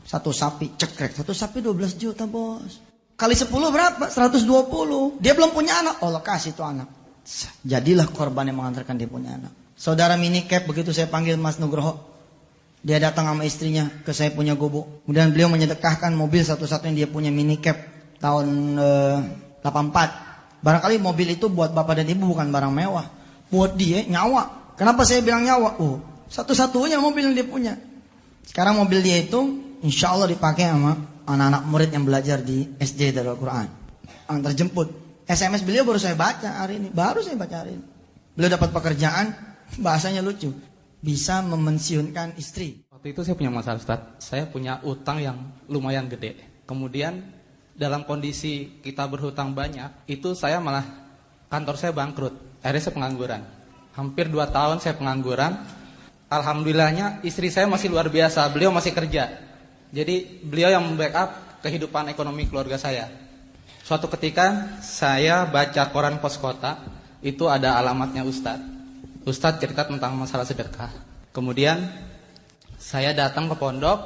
Satu sapi, cekrek. Satu sapi 12 juta bos. Kali 10 berapa? 120. Dia belum punya anak. Allah kasih tuh anak. Jadilah korban yang mengantarkan dia punya anak. Saudara minicap, begitu saya panggil Mas Nugroho, dia datang sama istrinya ke saya punya gubuk. Kemudian beliau menyedekahkan mobil satu-satu yang dia punya minicap tahun 84. Barangkali mobil itu buat bapak dan ibu bukan barang mewah. Buat dia nyawa. Kenapa saya bilang nyawa? Satu-satunya mobil yang dia punya. Sekarang mobil dia itu insya Allah dipakai sama anak-anak murid yang belajar di SD Darul Quran. Antar jemput. SMS beliau baru saya baca hari ini. Beliau dapat pekerjaan, bahasanya lucu. Bisa memensiunkan istri. Waktu itu saya punya masalah Ustaz. Saya punya utang yang lumayan gede. Kemudian dalam kondisi kita berhutang banyak, itu saya malah kantor saya bangkrut. Akhirnya saya pengangguran. Hampir 2 tahun saya pengangguran. Alhamdulillahnya istri saya masih luar biasa. Beliau masih kerja. Jadi beliau yang membackup kehidupan ekonomi keluarga saya. Suatu ketika saya baca koran Pos Kota, itu ada alamatnya Ustadz cerita tentang masalah sedekah. Kemudian saya datang ke pondok.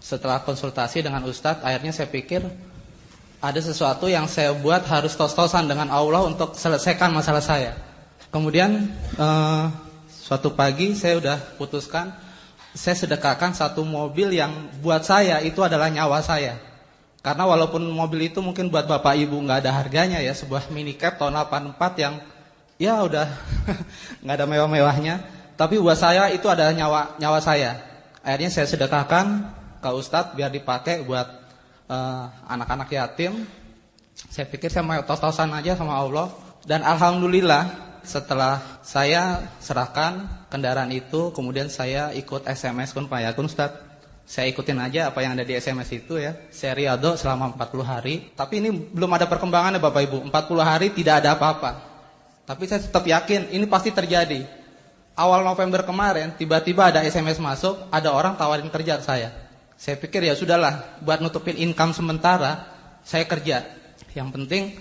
Setelah konsultasi dengan Ustadz, akhirnya saya pikir ada sesuatu yang saya buat harus tos-tosan dengan Allah untuk selesaikan masalah saya. Kemudian suatu pagi saya udah putuskan, saya sedekahkan satu mobil yang buat saya itu adalah nyawa saya. Karena walaupun mobil itu mungkin buat bapak ibu nggak ada harganya ya, sebuah minicab tahun 84 yang ya udah nggak ada mewah-mewahnya, tapi buat saya itu adalah nyawa saya. Akhirnya saya sedekahkan ke Ustadz biar dipakai buat anak-anak yatim. Saya pikir saya mau tos-tosan aja sama Allah. Dan alhamdulillah setelah saya serahkan kendaraan itu, kemudian saya ikut SMS Kun Fayakun Ustadz. Saya ikutin aja apa yang ada di SMS itu ya. Saya riyadho selama 40 hari. Tapi ini belum ada perkembangan ya Bapak Ibu. 40 hari tidak ada apa-apa. Tapi saya tetap yakin ini pasti terjadi. Awal November kemarin tiba-tiba ada SMS masuk, ada orang tawarin kerja ke saya. Saya pikir ya sudahlah, buat nutupin income sementara, saya kerja. Yang penting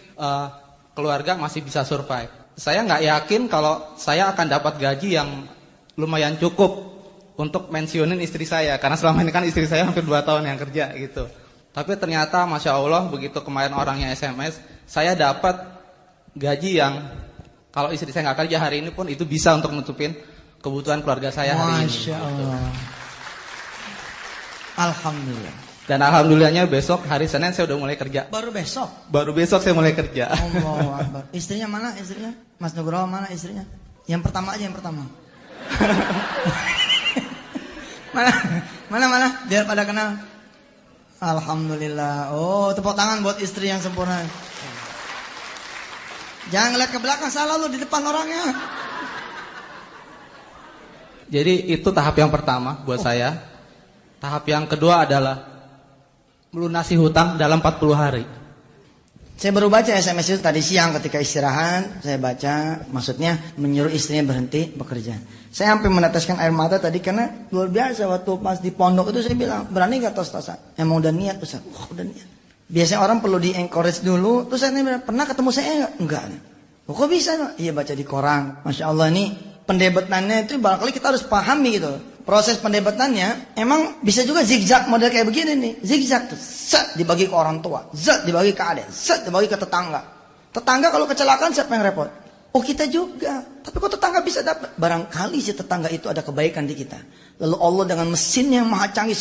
keluarga masih bisa survive. Saya nggak yakin kalau saya akan dapat gaji yang lumayan cukup untuk pensiunin istri saya, karena selama ini kan istri saya hampir 2 tahun yang kerja gitu. Tapi ternyata Masya Allah begitu kemarin orangnya SMS, saya dapat gaji yang kalau istri saya nggak kerja hari ini pun itu bisa untuk nutupin kebutuhan keluarga saya hari ini. Masya Allah. Alhamdulillah. Dan alhamdulillahnya besok hari Senin saya udah mulai kerja. Baru besok? Baru besok saya mulai kerja. Allahu Akbar. Istrinya mana istrinya? Mas Nugroho mana istrinya? Yang pertama aja yang pertama. Mana? Biar pada kenal. Alhamdulillah. Oh, tepuk tangan buat istri yang sempurna. Jangan ngeliat ke belakang, salah lu di depan orangnya. Jadi itu tahap yang pertama buat saya. Tahap yang kedua adalah melunasi hutang dalam 40 hari. Saya baru baca SMS itu tadi siang ketika istirahat. Saya baca, maksudnya menyuruh istrinya berhenti bekerja. Saya sampai meneteskan air mata tadi karena luar biasa. Waktu pas di pondok itu saya bilang, berani gak tos-tosan? Emang udah niat Ustaz? Wah udah niat. Biasanya orang perlu di encourage dulu. Terus saya bilang, pernah ketemu saya enggak? Oh, kok bisa? Iya baca di koran. Masya Allah, ini pendebatannya itu barangkali kita harus pahami gitu. Proses pendebatannya emang bisa juga zigzag model kayak begini nih. Zigzag tuh, set dibagi ke orang tua, set dibagi ke adik, set dibagi ke tetangga. Tetangga kalau kecelakaan siapa yang repot? Oh kita juga. Tapi kok tetangga bisa dapat? Barangkali si tetangga itu ada kebaikan di kita. Lalu Allah dengan mesin yang maha canggih,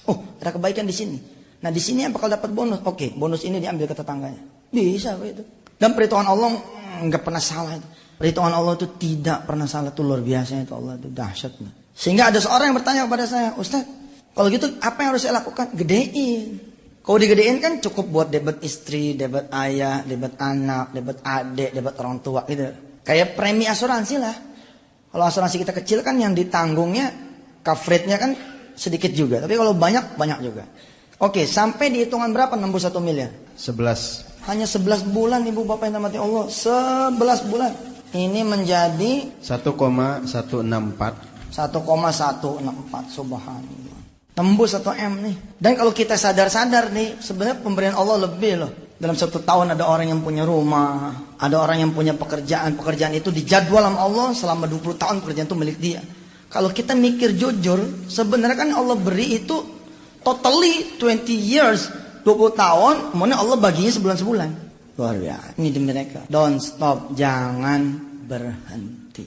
oh ada kebaikan di sini. Nah di sini yang bakal dapat bonus. Oke, bonus ini diambil ke tetangganya. Bisa begitu. Dan perhitungan Allah nggak pernah salah itu. Perhitungan Allah itu tidak pernah salah, itu luar biasa itu Allah itu dahsyatnya. Sehingga ada seorang yang bertanya kepada saya, Ustaz, kalau gitu apa yang harus saya lakukan? Gedein. Kalau digedein kan cukup buat debet istri, debet ayah, debet anak, debet adik, debet orang tua gitu. Kayak premi asuransi lah. Kalau asuransi kita kecil kan yang ditanggungnya, coverage-nya kan sedikit juga. Tapi kalau banyak, banyak juga. Oke, sampai di hitungan berapa nembus 1 miliar? 11. Hanya 11 bulan Ibu Bapak yang dirahmati Allah. 11 bulan. Ini menjadi 1,164. 1,164, subhanallah. Tembus 1 M nih. Dan kalau kita sadar-sadar nih, sebenarnya pemberian Allah lebih loh. Dalam 1 tahun ada orang yang punya rumah, ada orang yang punya pekerjaan. Pekerjaan itu dijadwal sama Allah selama 20 tahun pekerjaan itu milik dia. Kalau kita mikir jujur, sebenarnya kan Allah beri itu totally 20 years, 20 tahun, kemudian Allah baginya sebulan-sebulan. Luar biasa. Ini demi mereka. Don't stop, jangan berhenti.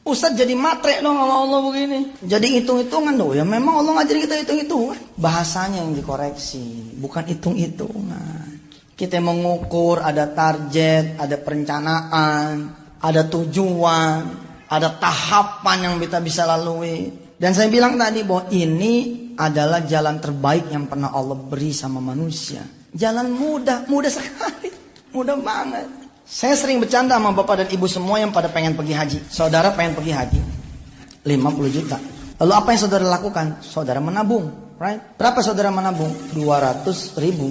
Ustaz jadi matre dong sama Allah begini. Jadi hitung-hitungan dong. Ya memang Allah ngajarin kita hitung-hitungan. Bahasanya yang dikoreksi, bukan hitung-hitungan. Kita mengukur, ada target, ada perencanaan, ada tujuan, ada tahapan yang kita bisa lalui. Dan saya bilang tadi bahwa ini adalah jalan terbaik yang pernah Allah beri sama manusia. Jalan mudah sekali. Mudah banget. Saya sering bercanda sama bapak dan ibu semua yang pada pengen pergi haji. Saudara pengen pergi haji 50 juta. Lalu apa yang saudara lakukan? Saudara menabung, right? Berapa saudara menabung? 200 ribu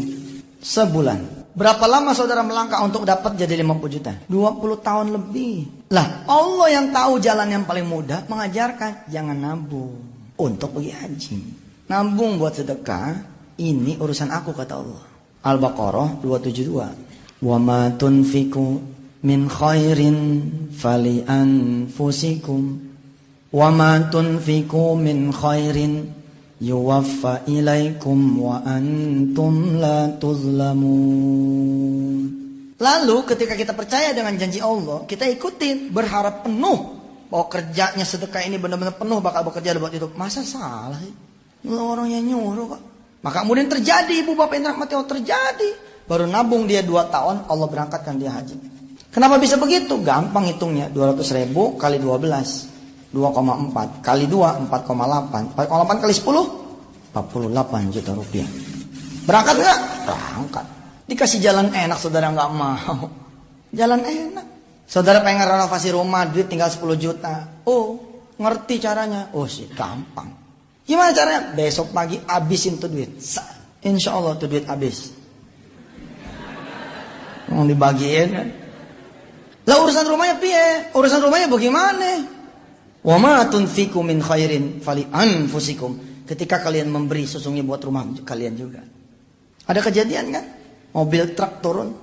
sebulan. Berapa lama saudara melangkah untuk dapat jadi 50 juta? 20 tahun lebih. Lah, Allah yang tahu jalan yang paling mudah mengajarkan jangan nabung untuk pergi haji. Nabung buat sedekah, ini urusan aku kata Allah. Al-Baqarah 272. Wa ma tunfiqu min khairin fali anfusikum wa ma tunfiqu min khairin yuwaffa ilaikum wa antum la tuzlamun. Lalu ketika kita percaya dengan janji Allah, kita ikutin, berharap penuh bahwa kerjanya sedekah ini benar-benar penuh bakal bekerja buat itu. Masa salah sih? Orang yang nyuruh kok. Maka kemudian terjadi, Ibu Bapak yang dirahmati Allah, terjadi. Baru nabung dia 2 tahun, Allah berangkatkan dia haji. Kenapa bisa begitu? Gampang hitungnya. 200 ribu kali 12. 2,4. Kali 2, 4,8. 4,8 kali 10, 48 juta rupiah. Berangkat nggak? Berangkat. Dikasih jalan enak, saudara nggak mau. Jalan enak. Saudara pengen renovasi rumah, duit tinggal 10 juta. Oh, ngerti caranya. Oh sih, gampang. Gimana caranya? Besok pagi habisin tuh duit. Insya Allah tuh duit habis. Mau dibagiin kan? Lah urusan rumahnya piye? Urusan rumahnya bagaimana? Wa ma tunfiqu min khairin fali anfusikum. Ketika kalian memberi, sesungguhnya buat rumah kalian juga. Ada kejadian kan? Mobil truk turun,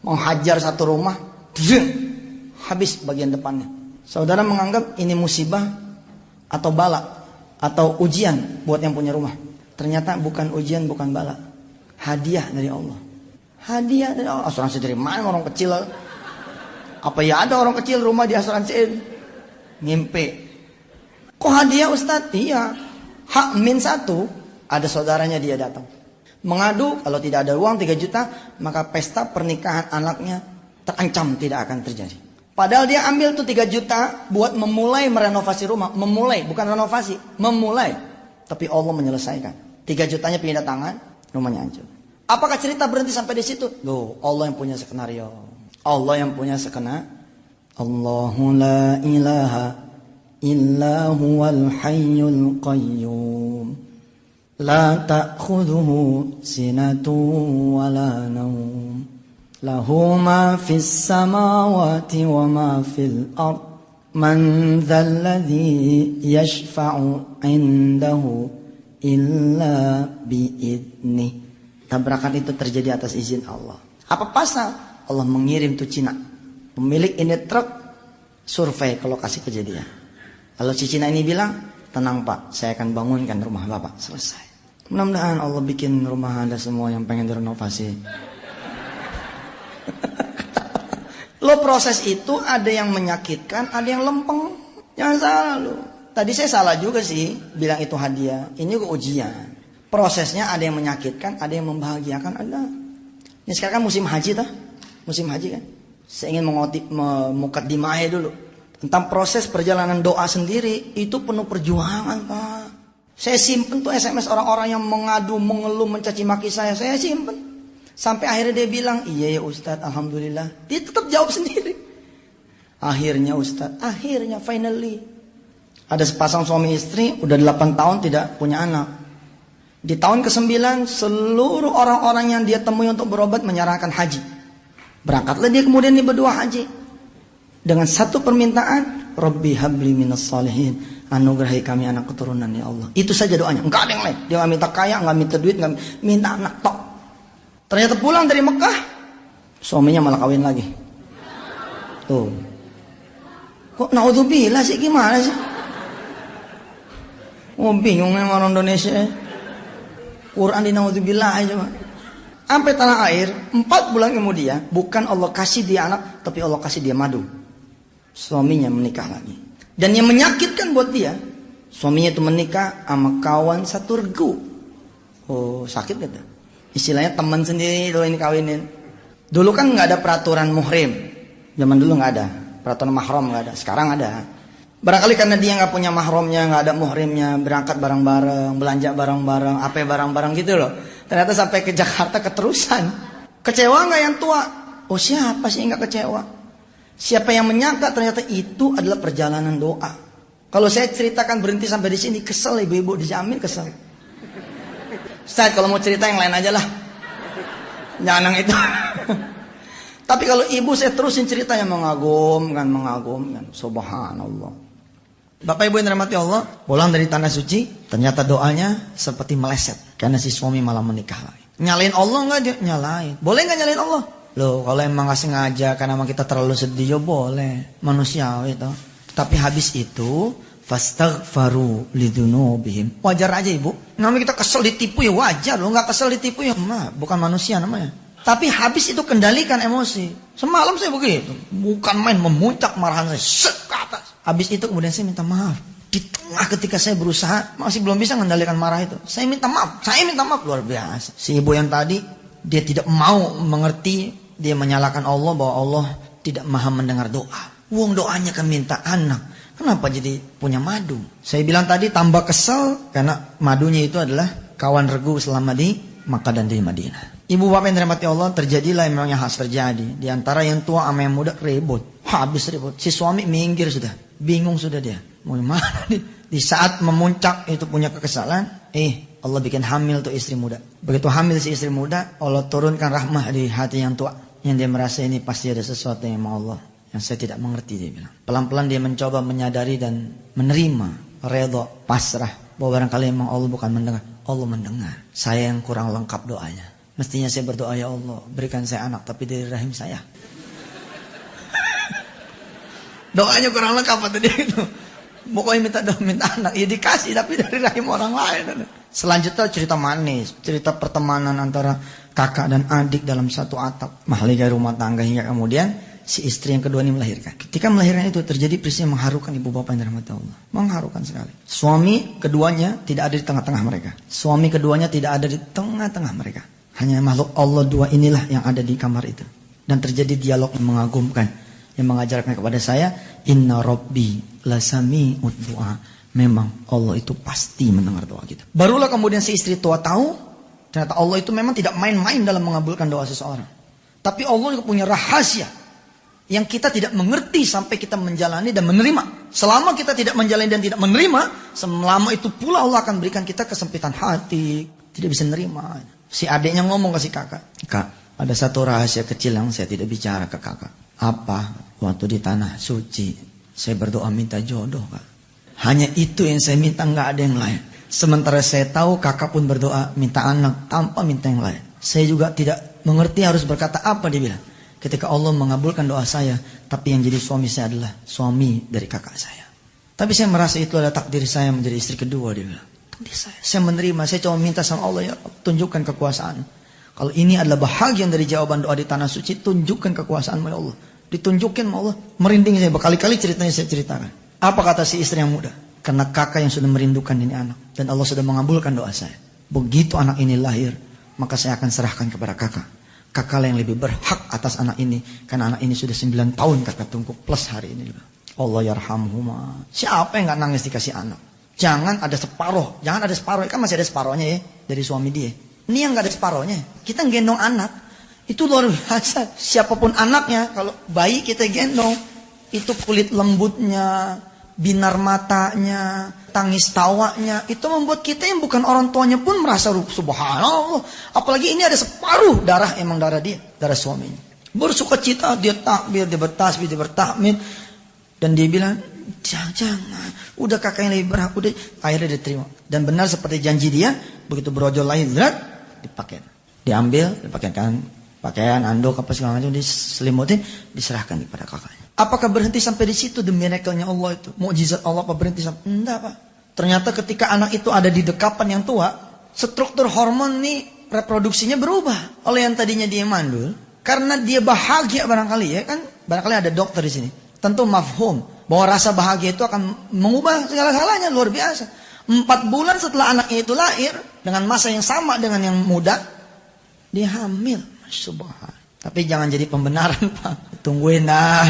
menghajar satu rumah, habis bagian depannya. Saudara menganggap ini musibah atau bala? Atau ujian buat yang punya rumah. Ternyata bukan ujian, bukan bala. Hadiah dari Allah. Hadiah dari Allah. Asuransi dari mana orang kecil? Apa ya ada orang kecil rumah di asuransiin? Ngimpi. Kok hadiah Ustadz? Iya. H-1 ada saudaranya dia datang. Mengadu kalau tidak ada uang 3 juta, maka pesta pernikahan anaknya terancam tidak akan terjadi. Padahal dia ambil tuh 3 juta buat memulai merenovasi rumah. Memulai, bukan renovasi. Memulai. Tapi Allah menyelesaikan. 3 jutanya pindah tangan, rumahnya hancur. Apakah cerita berhenti sampai di situ? Loh, Allah yang punya skenario. Allah yang punya skenario. Allahu la ilaha illa huwal hayyul qayyum. La ta'khudhuhu sinatun wa la nawm. Lahu ma fis samawati wa ma fil ard. Man dhal ladzi yashfa'u 'indahu illa bi'idnih. Tabrakan itu terjadi atas izin Allah. Apa pasal? Allah mengirim tuh Cina. Pemilik ini truk survei ke lokasi kejadian. Kalau si Cina ini bilang, tenang Pak, saya akan bangunkan rumah Bapak. Selesai. Mudah-mudahan Allah bikin rumah Anda semua yang pengen direnovasi. Lo proses itu ada yang menyakitkan, ada yang lempeng. Jangan salah lo. Tadi saya salah juga sih bilang itu hadiah. Ini juga ujian. Prosesnya ada yang menyakitkan, ada yang membahagiakan. Ada. Ini sekarang kan musim haji tuh. Musim haji kan. Saya ingin mukadimah dulu. Tentang proses perjalanan doa sendiri. Itu penuh perjuangan Pak. Saya simpen tuh SMS orang-orang yang mengadu, mengeluh, mencaci maki saya. Saya simpen. Sampai akhirnya dia bilang, iya ya Ustadz, alhamdulillah. Dia tetap jawab sendiri. Akhirnya Ustadz, akhirnya finally. Ada sepasang suami istri, udah 8 tahun tidak punya anak. Di tahun ke-9, seluruh orang-orang yang dia temui untuk berobat menyarankan haji. Berangkatlah dia kemudian dia berdua haji. Dengan satu permintaan, Rabbi habli minas salihin. Anugerahi kami anak keturunan ya Allah. Itu saja doanya. Enggak ada yang lain. Dia nggak minta kaya, nggak minta duit, nggak minta anak tok. Ternyata pulang dari Mekah, suaminya malah kawin lagi. Tuh. Kok naudzubillah sih, gimana sih? Oh bingung sama orang Indonesia. Quran di naudzubillah aja. Sampai tanah air, 4 bulan kemudian, bukan Allah kasih dia anak, tapi Allah kasih dia madu. Suaminya menikah lagi. Dan yang menyakitkan buat dia, suaminya itu menikah sama kawan satu regu. Oh sakit gitu. Istilahnya teman sendiri loh ini kawinin. Dulu kan nggak ada peraturan muhrim. Zaman dulu nggak ada. Peraturan mahram nggak ada. Sekarang ada. Barangkali karena dia nggak punya mahramnya, nggak ada muhrimnya, berangkat bareng-bareng, belanja bareng-bareng, apa bareng-bareng gitu loh. Ternyata sampai ke Jakarta keterusan. Kecewa nggak yang tua? Oh siapa sih nggak kecewa? Siapa yang menyangka ternyata itu adalah perjalanan doa. Kalau saya ceritakan berhenti sampai di sini, kesel ibu-ibu dijamin kesel. Ustaz kalau mau cerita yang lain aja lah. Jangan yang itu. Tapi kalau ibu saya terusin cerita yang mengagumkan. Subhanallah. Bapak ibu yang dirahmati Allah, pulang dari tanah suci, ternyata doanya seperti meleset. Karena si suami malah menikah lagi. Nyalain Allah enggak dia? Nyalain. Boleh enggak nyalain Allah? Loh, kalau emang gak sengaja karena emang kita terlalu sedih, ya boleh. Manusiawi itu. Tapi habis itu, fastaghfaru lidzunubihim. Wajar aja ibu. Namanya kita kesel ditipu ya wajar. Loh, gak kesel ditipu ya bukan manusia namanya. Tapi habis itu kendalikan emosi. Semalam saya begitu. Bukan main memuncak marahan saya. Set ke atas. Habis itu kemudian saya minta maaf. Di tengah ketika saya berusaha, masih belum bisa mengendalikan marah itu. Saya minta maaf. Luar biasa. Si ibu yang tadi, dia tidak mau mengerti. Dia menyalahkan Allah bahwa Allah tidak maha mendengar doa. Wong doanya kan minta anak. Kenapa jadi punya madu? Saya bilang tadi tambah kesel karena madunya itu adalah kawan regu selama di Makkah dan di Madinah. Ibu bapak yang dirahmati Allah, terjadilah yang memang yang harus terjadi. Di antara yang tua sama yang muda ribut. Habis ribut. Si suami minggir sudah. Bingung sudah dia. Mau gimana nih? Di saat memuncak itu punya kekesalan. Allah bikin hamil tuh istri muda. Begitu hamil si istri muda, Allah turunkan rahmah di hati yang tua. Yang dia merasa ini pasti ada sesuatu yang mau Allah. Yang saya tidak mengerti dia bilang. Pelan-pelan dia mencoba menyadari dan menerima. Redha, pasrah. Bahwa barangkali memang Allah bukan mendengar. Allah mendengar. Saya yang kurang lengkap doanya. Mestinya saya berdoa, ya Allah berikan saya anak tapi dari rahim saya. Doanya kurang lengkap atau dia itu. Pokoknya minta anak, ya dikasih tapi dari rahim orang lain. Selanjutnya cerita manis, cerita pertemanan antara kakak dan adik dalam satu atap, mahligai rumah tangga, hingga kemudian si istri yang kedua ini melahirkan. Ketika melahirkan itu terjadi peristiwa mengharukan ibu bapak yang dirahmati Allah. Mengharukan sekali. Suami keduanya tidak ada di tengah-tengah mereka. Suami keduanya tidak ada di tengah-tengah mereka. Hanya makhluk Allah dua inilah yang ada di kamar itu. Dan terjadi dialog yang mengagumkan, yang mengajarkan kepada saya, inna rabbi lasami'ud du'a. Memang Allah itu pasti mendengar doa kita. Barulah kemudian si istri tua tahu, ternyata Allah itu memang tidak main-main dalam mengabulkan doa seseorang. Tapi Allah juga punya rahasia yang kita tidak mengerti sampai kita menjalani dan menerima. Selama kita tidak menjalani dan tidak menerima, selama itu pula Allah akan berikan kita kesempitan hati, tidak bisa menerima. Si adiknya ngomong ke si kakak, Kak, ada satu rahasia kecil yang saya tidak bicara ke kakak. Apa? Waktu di tanah suci, saya berdoa minta jodoh, Kak. Hanya itu yang saya minta, nggak ada yang lain. Sementara saya tahu kakak pun berdoa minta anak tanpa minta yang lain. Saya juga tidak mengerti harus berkata apa, dia bilang. Ketika Allah mengabulkan doa saya, tapi yang jadi suami saya adalah suami dari kakak saya. Tapi saya merasa itu adalah takdir saya menjadi istri kedua, dia bilang. Takdir saya menerima, saya cuma minta sama Allah, ya tunjukkan kekuasaan. Kalau ini adalah bahagian dari jawaban doa di tanah suci, tunjukkan kekuasaan ya Allah. Ditunjukin sama Allah, merinding saya, berkali-kali ceritanya saya ceritakan. Apa kata si istri yang muda? Karena kakak yang sudah merindukan ini anak, dan Allah sudah mengabulkan doa saya. Begitu anak ini lahir, maka saya akan serahkan kepada kakak. Kakak yang lebih berhak atas anak ini, karena anak ini sudah 9 tahun kakak tunggu plus hari ini. Allah yarhamhuma. Siapa yang gak nangis dikasih anak? Jangan ada separuh, kan masih ada separuhnya ya dari suami dia. Ini yang gak ada separuhnya. Kita gendong anak, itu luar biasa. Siapapun anaknya, kalau bayi kita gendong, itu kulit lembutnya, binar matanya, tangis tawanya, itu membuat kita yang bukan orang tuanya pun merasa subhanallah. Apalagi ini ada separuh darah, emang darah dia, darah suaminya. Bersuka cita, dia takbir, dia bertasbih, dia bertahmid, dan dia bilang, jangan, udah kakak yang lebih berhak, udah. Akhirnya diterima. Dan benar seperti janji dia, begitu berojol lahir, dipakai, diambil, dipakaikan pakaian, anduk, apa segala macam, diselimutin, diserahkan kepada kakaknya. Apakah berhenti sampai di situ the miracle-nya Allah itu? Mukjizat Allah apa berhenti sampai? Enggak, Pak. Ternyata ketika anak itu ada di dekapan yang tua, struktur hormon nih reproduksinya berubah. Oleh yang tadinya dia mandul, karena dia bahagia barangkali ya kan, barangkali ada dokter di sini. Tentu mafhum bahwa rasa bahagia itu akan mengubah segala-galanya, luar biasa. 4 bulan setelah anaknya itu lahir, dengan masa yang sama dengan yang muda, dia hamil. Subhanallah. Tapi jangan jadi pembenaran, Pak. Tungguin dah.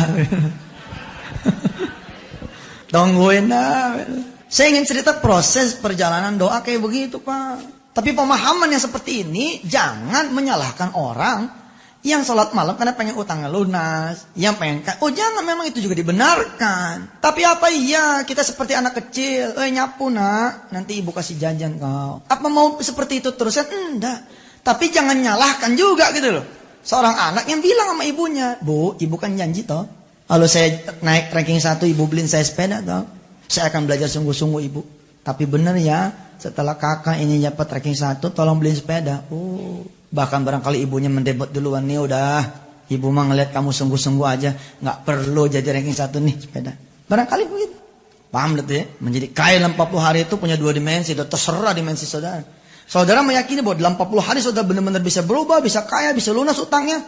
Tungguin dah. Saya ingin cerita proses perjalanan doa kayak begitu, Pak. Tapi pemahaman yang seperti ini, jangan menyalahkan orang yang sholat malam karena pengen utangnya lunas. Yang pengen, oh jangan, memang itu juga dibenarkan. Tapi apa iya, kita seperti anak kecil. Nyapu nak, nanti ibu kasih jajan kau. Apa mau seperti itu terusnya? Enggak. Tapi jangan nyalahkan juga gitu loh. Seorang anak yang bilang sama ibunya, Bu, ibu kan janji toh, kalau saya naik ranking 1, ibu beliin saya sepeda toh, saya akan belajar sungguh-sungguh ibu. Tapi benar ya, setelah kakak ini dapat ranking 1, tolong beliin sepeda. Oh, bahkan barangkali ibunya mendebat duluan, nih udah, ibu mah ngeliat kamu sungguh-sungguh aja, nggak perlu jadi ranking 1 nih sepeda. Barangkali begitu. Paham betul ya? Menjadi kaya dalam 40 hari itu punya 2 dimensi, udah terserah dimensi saudara. Saudara meyakini bahwa dalam 40 hari saudara benar-benar bisa berubah, bisa kaya, bisa lunas utangnya.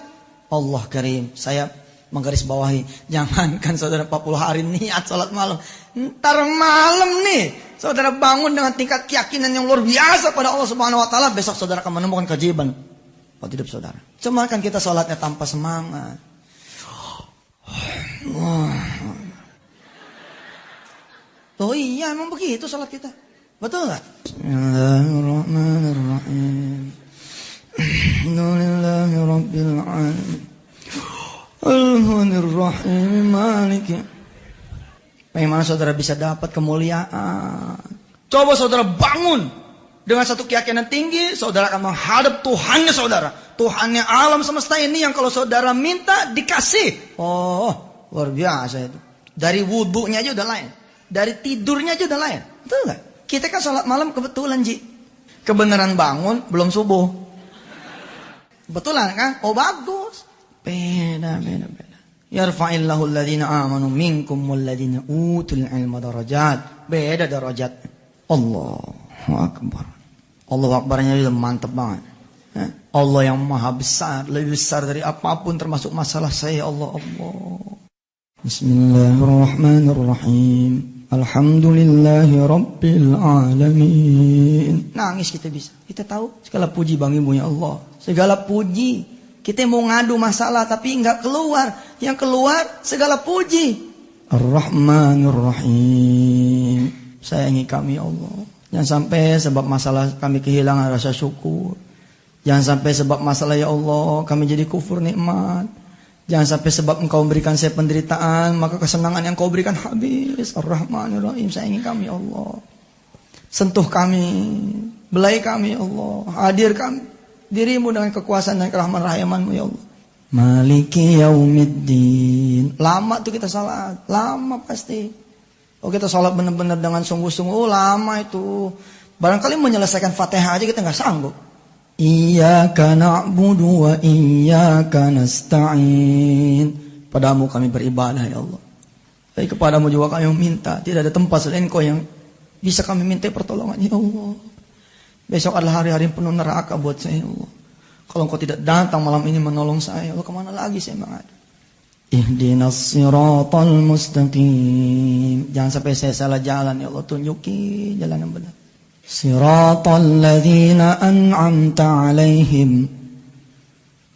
Allah karim, saya menggarisbawahi, jangankan saudara 40 hari niat salat malam. Ntar malam nih, saudara bangun dengan tingkat keyakinan yang luar biasa pada Allah Subhanahu Wa Taala, besok saudara akan menemukan keajaiban pada hidup saudara. Cuma kan kita salatnya tanpa semangat. Oh iya, emang begitu salat kita. Betul nggak? Bismillahirrahmanirrahim. Alhamdulillahirabbil alamin. Al-Rahmanir-Rahim Maliki. Bagaimana saudara bisa dapat kemuliaan? Coba saudara bangun dengan satu keyakinan tinggi, saudara akan menghadap Tuhannya saudara. Tuhannya alam semesta ini yang kalau saudara minta dikasih. Oh, luar biasa itu. Dari wudunya aja udah lain. Dari tidurnya aja udah lain. Betul nggak? Kita kan sholat malam kebetulan, Ji. Kebenaran bangun, belum subuh. Betulan kan? Oh bagus. Beda. Yarfa'illahu alladhina amanu minkum walladhina utul ilma darajat. Beda darajat. Allahu Akbar. Allahu Akbarnya itu mantap banget. Allah yang maha besar, lebih besar dari apapun termasuk masalah saya. Allah. Bismillahirrahmanirrahim. Alhamdulillahi Rabbil Alamin. Nangis kita bisa. Kita tahu segala puji bagi Ibunya Allah. Segala puji. Kita mau ngadu masalah tapi nggak keluar. Yang keluar segala puji. Ar-Rahmanir-Rahim. Sayangi kami Allah. Jangan sampai sebab masalah kami kehilangan rasa syukur. Jangan sampai sebab masalah ya Allah kami jadi kufur nikmat. Jangan sampai sebab Engkau memberikan saya penderitaan, maka kesenangan yang Kau berikan habis. Ar-Rahmanir-Rahim, sayangi kami Allah. Sentuh kami, belai kami Allah. Hadir kami, dirimu dengan kekuasaan dan kerahman rahimanmu ya Allah. Maliki yaumiddin. Lama tuh kita salat, lama pasti. Oh kita salat benar-benar dengan sungguh-sungguh, lama itu. Barangkali menyelesaikan Fatihah aja kita nggak sanggup. Iyyaka na'budu wa iyyaka nasta'in. Padamu kami beribadah ya Allah. Tapi kepadamu juga kami meminta. Tidak ada tempat selain Kau yang bisa kami minta pertolongan ya Allah. Besok adalah hari-hari penuh neraka buat saya ya Allah. Kalau Engkau tidak datang malam ini menolong saya ya Allah, kemana lagi saya mengadu? Ihdinas siratal mustaqim. Jangan sampai saya salah jalan ya Allah, tunjuki jalan yang benar. Siratal ladzina an'amta 'alaihim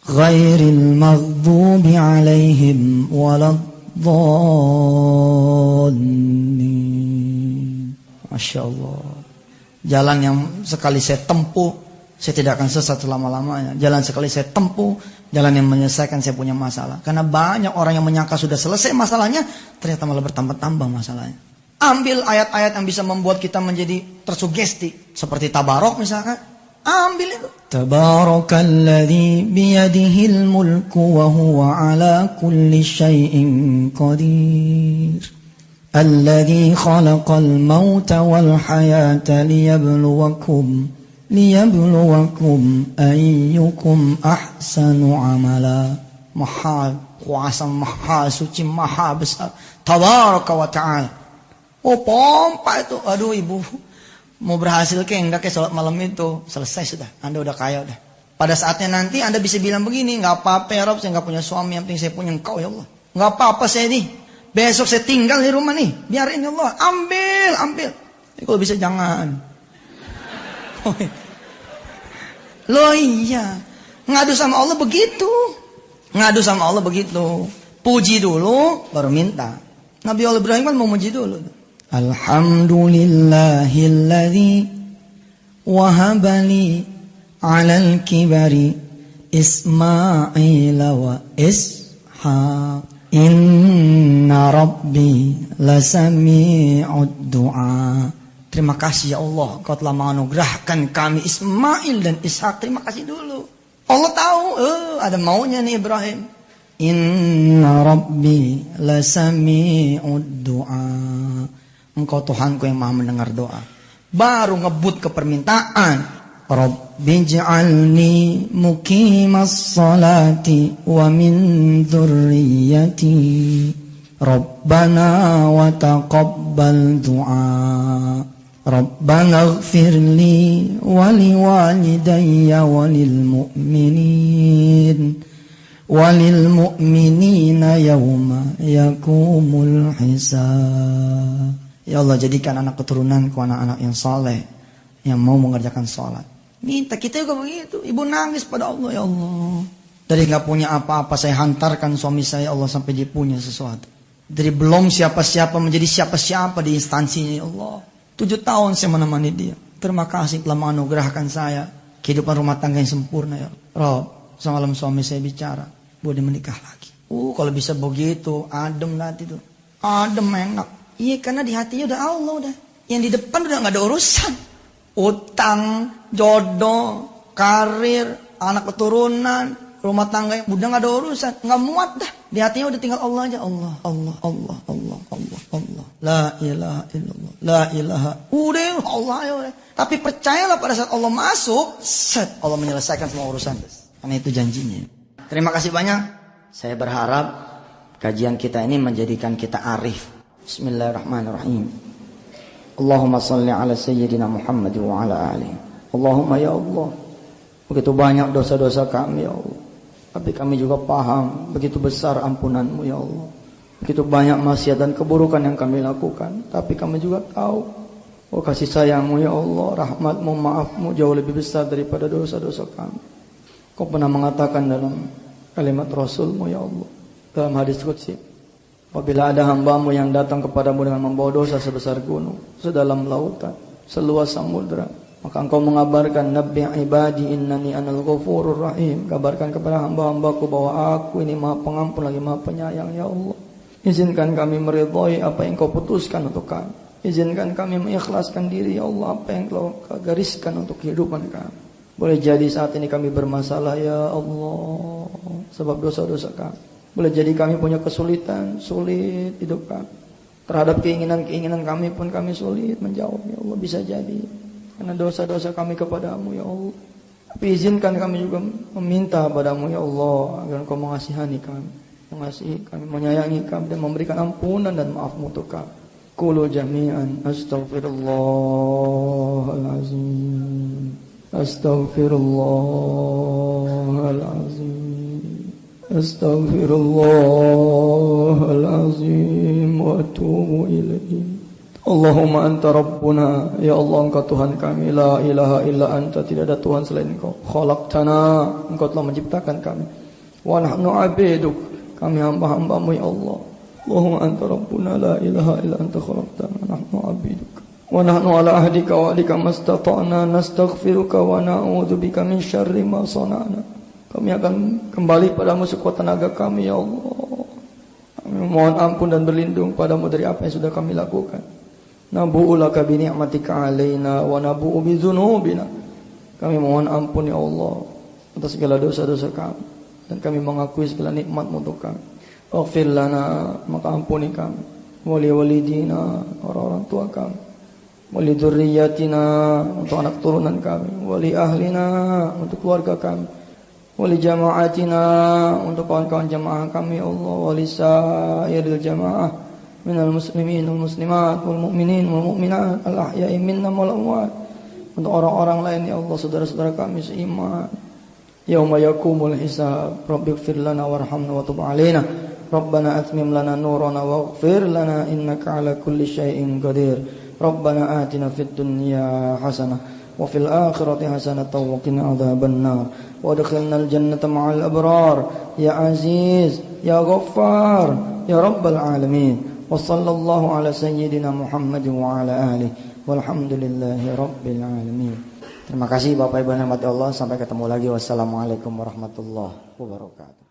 ghairil maghdubi 'alaihim waladdallin. Masya Allah. Jalan yang sekali saya tempuh, saya tidak akan sesat selama-lamanya. Jalan sekali saya tempuh, jalan yang menyelesaikan saya punya masalah. Karena banyak orang yang menyangka sudah selesai masalahnya, ternyata malah bertambah-tambah masalahnya. Ambil ayat-ayat yang bisa membuat kita menjadi tersugesti. Seperti Tabarok misalkan. Ambil itu. Tabarakalladzi biyadihil mulku wa huwa ala kulli syai'in qadir. Alladzi khalaqal mauta wal hayata liyabluwakum ayyukum ahsanu amala. Maha kuasa, maha suci, maha besar. Tabaraka wa ta'ala. Oh pompa itu, aduh ibu mau berhasil ke enggak ke sholat malam itu, selesai sudah, Anda udah kaya udah. Pada saatnya nanti Anda bisa bilang begini, nggak apa-apa ya Rob, saya nggak punya suami, yang penting saya punya Engkau ya Allah. Nggak apa-apa saya nih, besok saya tinggal di rumah nih, biarin ya Allah, ambil. Tapi kalau bisa jangan. Loh iya, ngadu sama Allah begitu, puji dulu baru minta. Nabi Allah Ibrahim kan mau muji dulu. Alhamdulillahilladzi wahabali alal kibari Ismaila wa Ishaq. Inna rabbi lasami'ud du'a. Terima kasih ya Allah, Kau telah menganugerahkan kami Ismail dan Ishak. Terima kasih dulu. Allah tahu, ada maunya nih Ibrahim. Inna rabbi lasami'ud du'a. Engkau Tuhanku yang maha mendengar doa. Baru ngebut ke permintaan. Rabbi ij'alni muqimas salati wa min dzurriyyati. Rabbana wa taqabbal du'a. Rabbana ighfirli wa liwalidayya wa lil mu'minina yawma yakumul hisab. Ya Allah, jadikan anak keturunanku anak-anak yang saleh, yang mau mengerjakan sholat. Minta kita juga begitu. Ibu nangis pada Allah, ya Allah. Dari nggak punya apa-apa saya hantarkan suami saya Allah sampai dia punya sesuatu. Dari belum siapa-siapa menjadi siapa-siapa di instansinya ya Allah. 7 tahun saya menemani dia. Terima kasih telah menganugerahkan saya kehidupan rumah tangga yang sempurna ya Rob. Semalam suami saya bicara, boleh menikah lagi. Kalau bisa begitu, adem nanti tuh. Adem enak. Iya, karena di hatinya udah Allah udah. Yang di depan udah nggak ada urusan. Utang, jodoh, karir, anak keturunan, rumah tangga yang udah nggak ada urusan, nggak muat dah. Di hatinya udah tinggal Allah aja. Allah. La ilaha illallah. La ilaha. Udah Allah ya. Tapi percayalah pada saat Allah masuk, set Allah menyelesaikan semua urusan. Karena itu janjinya. Terima kasih banyak. Saya berharap kajian kita ini menjadikan kita arif. Bismillahirrahmanirrahim. Allahumma salli ala sayyidina Muhammad wa ala alihi. Allahumma ya Allah, begitu banyak dosa-dosa kami ya Allah, tapi kami juga paham begitu besar ampunanmu ya Allah. Begitu banyak maksiat dan keburukan yang kami lakukan, tapi kami juga tahu kasih sayangmu ya Allah, rahmatmu, maafmu jauh lebih besar daripada dosa-dosa kami. Kau pernah mengatakan dalam kalimat Rasulmu ya Allah, dalam hadis qudsi, apabila ada hambamu yang datang kepadamu dengan membawa dosa sebesar gunung, sedalam lautan, seluas samudra, maka engkau mengabarkan, Nabbi ibadi innani anal ghafurur rahim, kabarkan kepada hamba-hambaku bahwa aku ini maha pengampun lagi maha penyayang ya Allah. Izinkan kami meridhai apa yang kau putuskan untuk kami. Izinkan kami mengikhlaskan diri ya Allah apa yang kau gariskan untuk kehidupan kami. Boleh jadi saat ini kami bermasalah ya Allah sebab dosa-dosa kami. Boleh jadi kami punya kesulitan, sulit hidup kami. Terhadap keinginan-keinginan kami pun kami sulit menjawab ya Allah, bisa jadi karena dosa-dosa kami kepadamu ya Allah. Tapi izinkan kami juga meminta padamu ya Allah agar Engkau mengasihani kami, mengasihi kami, menyayangi kami dan memberikan ampunan dan maafmu untuk kami. Qulu jami'an astaghfirullahalazim. Astaghfirullahalazim. Astaghfirullahalazim wa atubu ilaihi. Allahumma anta rabbuna, ya Allah engkau Tuhan kami, la ilaha illa anta, tidak ada Tuhan selain engkau. Khalaqtana, engkau telah menciptakan kami. Wa nahnu abiduk, kami hamba-hambamu ya Allah. Allahumma anta rabbuna, la ilaha illa anta khalaqtana, nahnu abiduk. Wa nahnu ala ahdika wa adika mastata'na nastaghfiruka wa na'udzubika min syarri ma sana'na. Kami akan kembali padamu sekuat tenaga kami ya Allah. Kami mohon ampun dan berlindung padamu dari apa yang sudah kami lakukan. Nabu'u laka bi ni'matika alaina wa nabu'u bi dzunubina. Kami mohon ampun ya Allah atas segala dosa-dosa kami dan kami mengakui segala nikmat-Mu untuk kami. Ighfir lana, maka ampuni kami. Wali walidina, orang-orang tua kami. Wali dzurriyyatina, untuk anak turunan kami. Wali ahlina, untuk keluarga kami. Wali jama'atina, untuk kawan-kawan jamaah kami Allah. Wali sa'iril jamaah minal muslimin wal muslimat wal mu'minin wal mu'minat al ahya'i minna wal amwat. Untuk orang-orang lain ya Allah, saudara-saudara kami seiman. Yauma yakumul hisab, rabbighfir lana warhamna wa tub 'alaina. Rabbana atmim lana nurana waghfir lana innaka 'ala kulli syai'in qadir. Rabbana atina fid dunya hasanah wa fil akhirati hasanah wa qina adzabannar wa adkhilnal jannata ma'al abrar ya aziz ya ghaffar ya rabbal alamin. Wa sallallahu ala sayyidina Muhammad wa ala alihi walhamdulillahi rabbil alamin. Terima kasih Bapak Ibu yang dirahmati Allah. Sampai ketemu lagi. Wassalamualaikum warahmatullahi wabarakatuh.